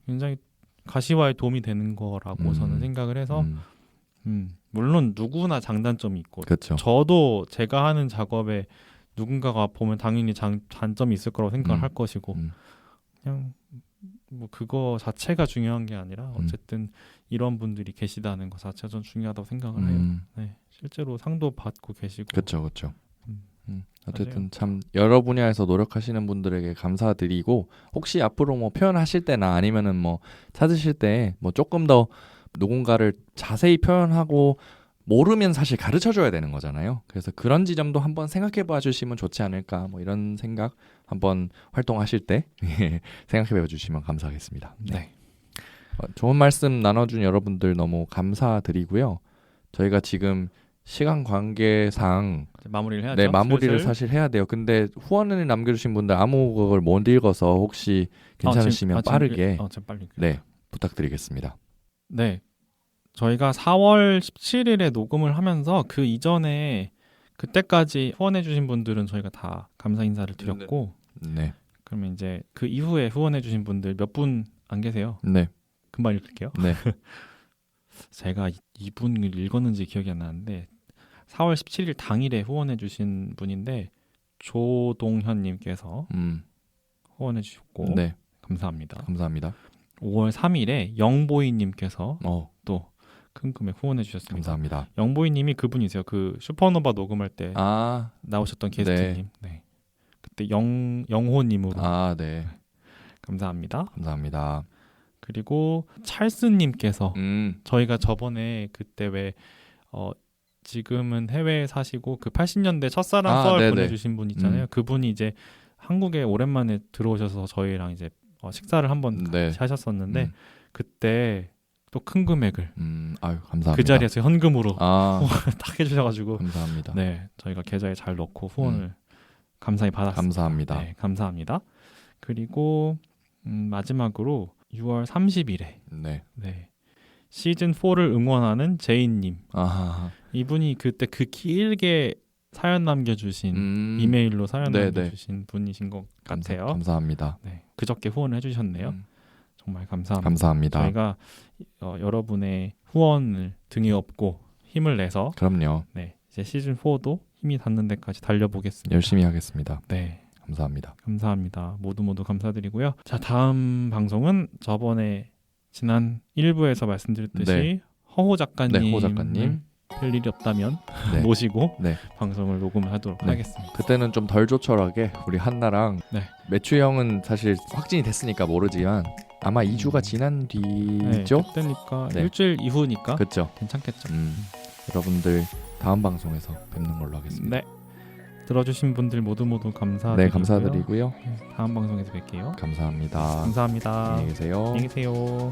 굉장히 가시화에 도움이 되는 거라고 저는 생각을 해서 물론 누구나 장단점이 있고 그쵸. 저도 제가 하는 작업에 누군가가 보면 당연히 단점이 있을 거라고 생각을 할 것이고 그냥 뭐 그거 자체가 중요한 게 아니라 어쨌든 이런 분들이 계시다는 것 자체가 좀 중요하다고 생각을 해요. 네, 실제로 상도 받고 계시고. 그렇죠. 어쨌든 맞아요. 참 여러 분야에서 노력하시는 분들에게 감사드리고 혹시 앞으로 뭐 표현하실 때나 아니면은 뭐 찾으실 때 뭐 조금 더 누군가를 자세히 표현하고 모르면 사실 가르쳐줘야 되는 거잖아요. 그래서 그런 지점도 한번 생각해 봐 주시면 좋지 않을까 뭐 이런 생각 한번 활동하실 때 생각해 봐 주시면 감사하겠습니다. 네. 좋은 말씀 나눠준 여러분들 너무 감사드리고요. 저희가 지금 시간 관계상 마무리를 해야죠. 네, 마무리를 사실 해야 돼요. 근데 후원을 남겨주신 분들 아무 그걸 못 읽어서 혹시 괜찮으시면 빠르게 네 부탁드리겠습니다. 네. 저희가 4월 17일에 녹음을 하면서 그 이전에 그때까지 후원해주신 분들은 저희가 다 감사 인사를 드렸고, 네. 그러면 이제 그 이후에 후원해주신 분들 몇 분 안 계세요? 네. 금방 읽을게요. 네. 제가 이분을 읽었는지 기억이 안 나는데 4월 17일 당일에 후원해주신 분인데 조동현님께서 후원해주셨고 네. 감사합니다. 5월 3일에 영보이님께서 또 큰 금액 후원해 주셨습니다. 감사합니다. 영보이님이 그분이세요. 그 슈퍼노바 녹음할 때 나오셨던 게스트님. 네. 그때 영호님으로. 네. 감사합니다. 감사합니다. 그리고 찰스님께서 저희가 저번에 그때 왜 지금은 해외에 사시고 그 80년대 첫사랑 썰 보내주신 분 있잖아요. 그분이 이제 한국에 오랜만에 들어오셔서 저희랑 이제 식사를 한번 같이 하셨었는데 그때 또 큰 금액을 아유 감사합니다. 그 자리에서 현금으로 아 딱 해주셔가지고 감사합니다. 네 저희가 계좌에 잘 넣고 후원을 감사히 받았습니다. 감사합니다. 네, 감사합니다. 그리고 마지막으로 6월 30일에 네. 네, 시즌 4를 응원하는 제인님 아 이분이 그때 그 길게 사연 남겨주신 이메일로 사연 네네. 남겨주신 분이신 것 같아요. 감사합니다. 네, 그저께 후원을 해주셨네요. 정말 감사합니다. 감사합니다. 저희가 여러분의 후원을 등에 업고 힘을 내서 그럼요. 네, 이제 시즌 4도 힘이 닿는 데까지 달려보겠습니다. 열심히 하겠습니다. 네, 감사합니다. 감사합니다. 모두 감사드리고요. 자, 다음 방송은 저번에 지난 1부에서 말씀드렸듯이 네. 허호 작가님, 네, 허호 작가님. 별 일이 없다면 네. 모시고 네. 방송을 녹음을 하도록 네. 하겠습니다. 그때는 좀 덜 조촐하게 우리 한나랑 네. 매추 형은 사실 확진이 됐으니까 모르지만 아마 2주가 지난 네, 뒤죠? 그때니까 네. 일주일 이후니까 그렇죠. 괜찮겠죠. 여러분들 다음 방송에서 뵙는 걸로 하겠습니다. 네, 들어주신 분들 모두 감사드리고요. 네, 감사드리고요. 네, 다음 방송에서 뵐게요. 감사합니다. 감사합니다. 안녕히 계세요. 안녕히 계세요.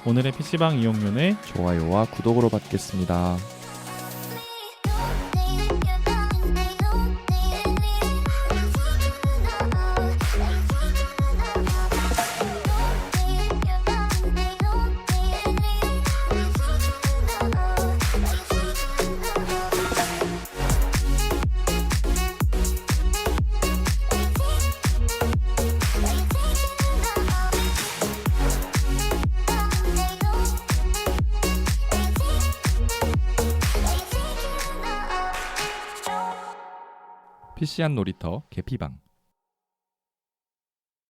오늘의 PC방 이용료는 좋아요와 구독으로 받겠습니다. PC한 놀이터 개피방